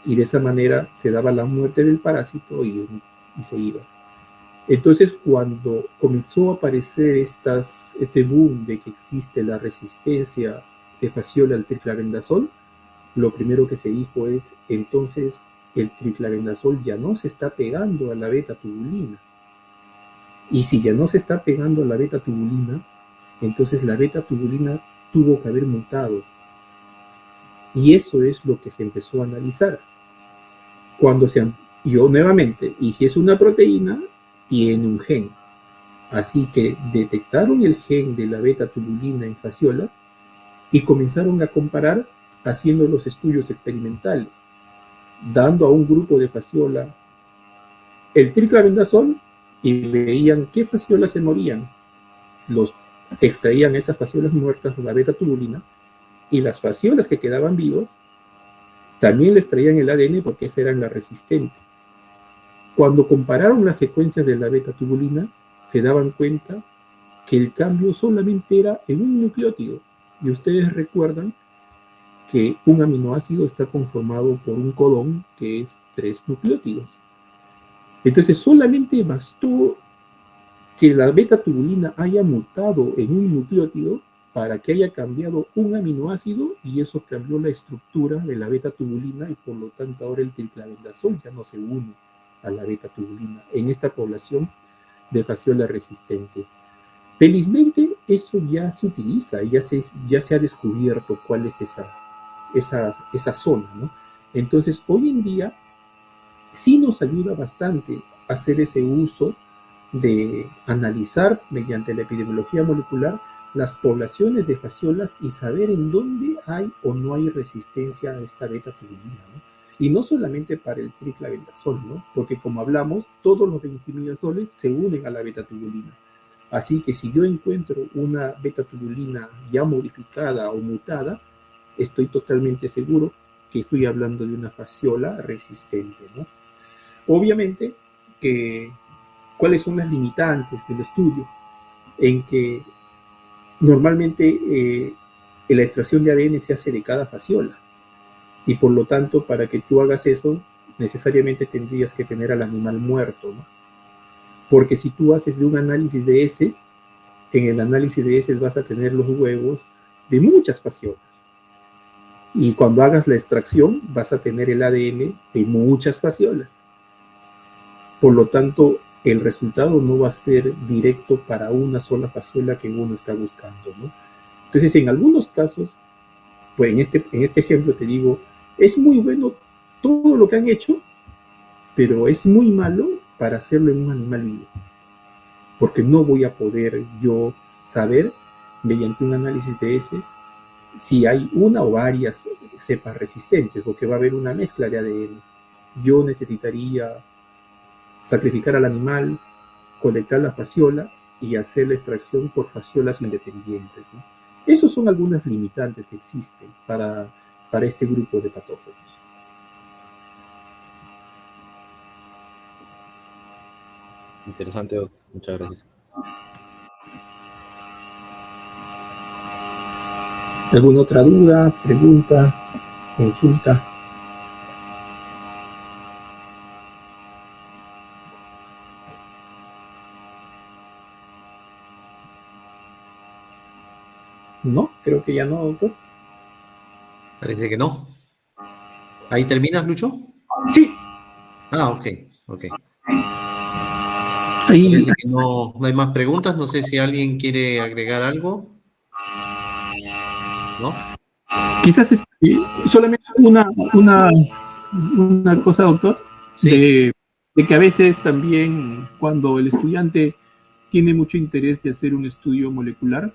Y de esa manera se daba la muerte del parásito y se iba. Entonces, cuando comenzó a aparecer este boom de que existe la resistencia de Fasciola al triclavendazol, lo primero que se dijo es, entonces el triclavendazol ya no se está pegando a la beta-tubulina. Y si ya no se está pegando a la beta-tubulina, entonces la beta-tubulina tuvo que haber mutado. Y eso es lo que se empezó a analizar. Y nuevamente, y si es una proteína, tiene un gen. Así que detectaron el gen de la beta-tubulina en Fasciola y comenzaron a comparar haciendo los estudios experimentales, dando a un grupo de Fasciola el triclavendazol y veían qué fasciolas se morían. Los extraían esas fasciolas muertas de la beta-tubulina y las fasciolas que quedaban vivas también les traían el ADN porque esas eran las resistentes. Cuando compararon las secuencias de la beta-tubulina, se daban cuenta que el cambio solamente era en un nucleótido. Y ustedes recuerdan que un aminoácido está conformado por un codón que es 3 nucleótidos. Entonces solamente bastó que la beta-tubulina haya mutado en un nucleótido para que haya cambiado un aminoácido y eso cambió la estructura de la beta-tubulina y por lo tanto ahora el triclavendazol ya no se une a la beta-tubulina en esta población de Fasciola resistentes. Felizmente eso ya se utiliza, ya se ha descubierto cuál es esa zona, ¿no? Entonces hoy en día sí nos ayuda bastante hacer ese uso de analizar mediante la epidemiología molecular las poblaciones de fasciolas y saber en dónde hay o no hay resistencia a esta beta-tubulina, ¿no? Y no solamente para el triclavendazol, ¿no? Porque como hablamos, todos los benzimidazoles se unen a la beta-tubulina. Así que si yo encuentro una beta-tubulina ya modificada o mutada, estoy totalmente seguro que estoy hablando de una fasciola resistente, ¿no? Obviamente, ¿cuáles son las limitantes del estudio? En que normalmente la extracción de ADN se hace de cada fasciola y por lo tanto para que tú hagas eso necesariamente tendrías que tener al animal muerto, ¿no? Porque si tú haces de un análisis de heces, en el análisis de heces vas a tener los huevos de muchas fasciolas y cuando hagas la extracción vas a tener el ADN de muchas fasciolas. Por lo tanto, el resultado no va a ser directo para una sola fasciola que uno está buscando, ¿no? Entonces, en algunos casos, pues en este ejemplo te digo, es muy bueno todo lo que han hecho, pero es muy malo para hacerlo en un animal vivo, porque no voy a poder yo saber, mediante un análisis de heces, si hay una o varias cepas resistentes, porque va a haber una mezcla de ADN. Yo necesitaría sacrificar al animal, colectar la fasciola y hacer la extracción por fasciolas independientes, ¿no? Esos son algunas limitantes que existen para este grupo de patógenos. Interesante, Doc. Muchas gracias. ¿Alguna otra duda, pregunta, consulta? No, creo que ya no, doctor. Parece que no. ¿Ahí terminas, Lucho? Sí. Ah, ok. Ahí, Parece que no hay más preguntas. No sé si alguien quiere agregar algo. ¿No? quizás solamente una cosa, doctor, Sí. de que a veces también cuando el estudiante tiene mucho interés de hacer un estudio molecular,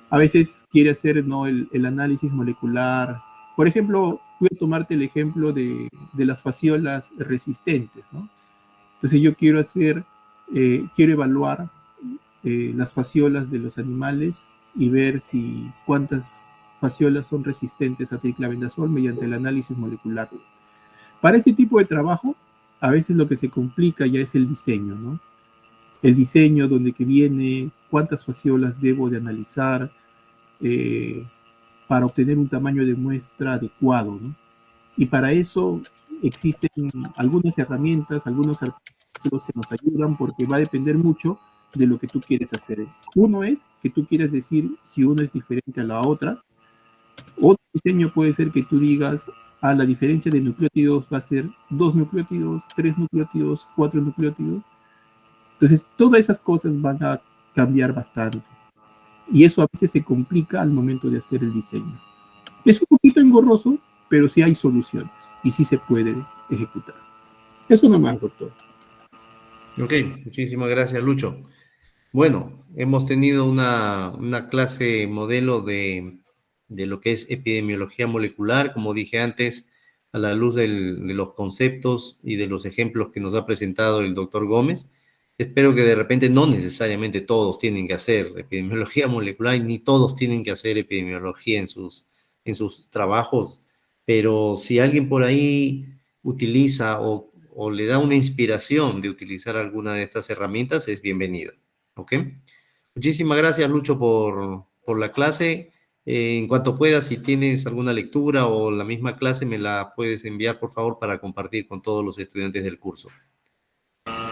a veces quiere hacer, ¿no?, el análisis molecular. Por ejemplo, voy a tomarte el ejemplo de las fasciolas resistentes, ¿no? Entonces yo quiero evaluar las fasciolas de los animales y ver si cuántas fasciolas son resistentes a triclavendazol mediante el análisis molecular. Para ese tipo de trabajo, a veces lo que se complica ya es el diseño, ¿no? El diseño donde que viene cuántas fasciolas debo de analizar para obtener un tamaño de muestra adecuado, ¿no? Y para eso existen algunas herramientas, algunos artículos que nos ayudan porque va a depender mucho de lo que tú quieres hacer. Uno es que tú quieres decir si uno es diferente a la otra. Otro diseño puede ser que tú digas, la diferencia de nucleótidos va a ser 2 nucleótidos, 3 nucleótidos, 4 nucleótidos. Entonces, todas esas cosas van a cambiar bastante. Y eso a veces se complica al momento de hacer el diseño. Es un poquito engorroso, pero sí hay soluciones y sí se puede ejecutar. Eso nomás, doctor. Ok, muchísimas gracias, Lucho. Bueno, hemos tenido una clase modelo de lo que es epidemiología molecular, como dije antes, a la luz de los conceptos y de los ejemplos que nos ha presentado el doctor Gómez. Espero que de repente no necesariamente todos tienen que hacer epidemiología molecular, ni todos tienen que hacer epidemiología en sus trabajos, pero si alguien por ahí utiliza o le da una inspiración de utilizar alguna de estas herramientas, es bienvenido. ¿Ok? Muchísimas gracias, Lucho, por la clase. En cuanto puedas, si tienes alguna lectura o la misma clase, me la puedes enviar, por favor, para compartir con todos los estudiantes del curso.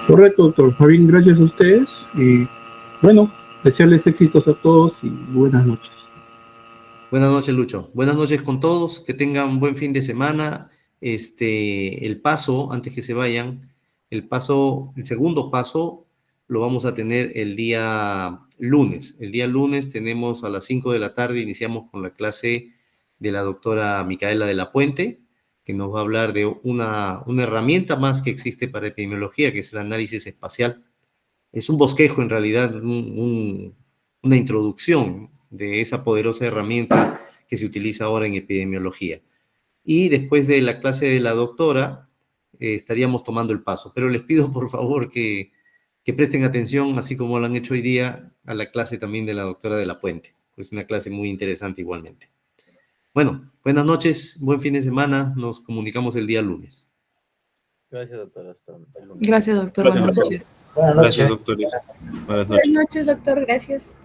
Correcto, doctor. Javín, gracias a ustedes. Y bueno, desearles éxitos a todos y buenas noches. Buenas noches, Lucho. Buenas noches con todos. Que tengan un buen fin de semana. El paso, antes que se vayan, el segundo paso lo vamos a tener el día lunes. El día lunes tenemos a las 5 de la tarde, iniciamos con la clase de la doctora Micaela de la Puente, que nos va a hablar de una herramienta más que existe para epidemiología, que es el análisis espacial. Es un bosquejo, en realidad, una introducción de esa poderosa herramienta que se utiliza ahora en epidemiología. Y después de la clase de la doctora, estaríamos tomando el paso. Pero les pido, por favor, que presten atención, así como lo han hecho hoy día, a la clase también de la doctora de la Puente. Es una clase muy interesante igualmente. Bueno, buenas noches, buen fin de semana. Nos comunicamos el día lunes. Gracias, doctor. Hasta el lunes. Gracias, doctor. Buenas noches. Gracias, doctores. Buenas noches. Buenas noches, doctor. Gracias.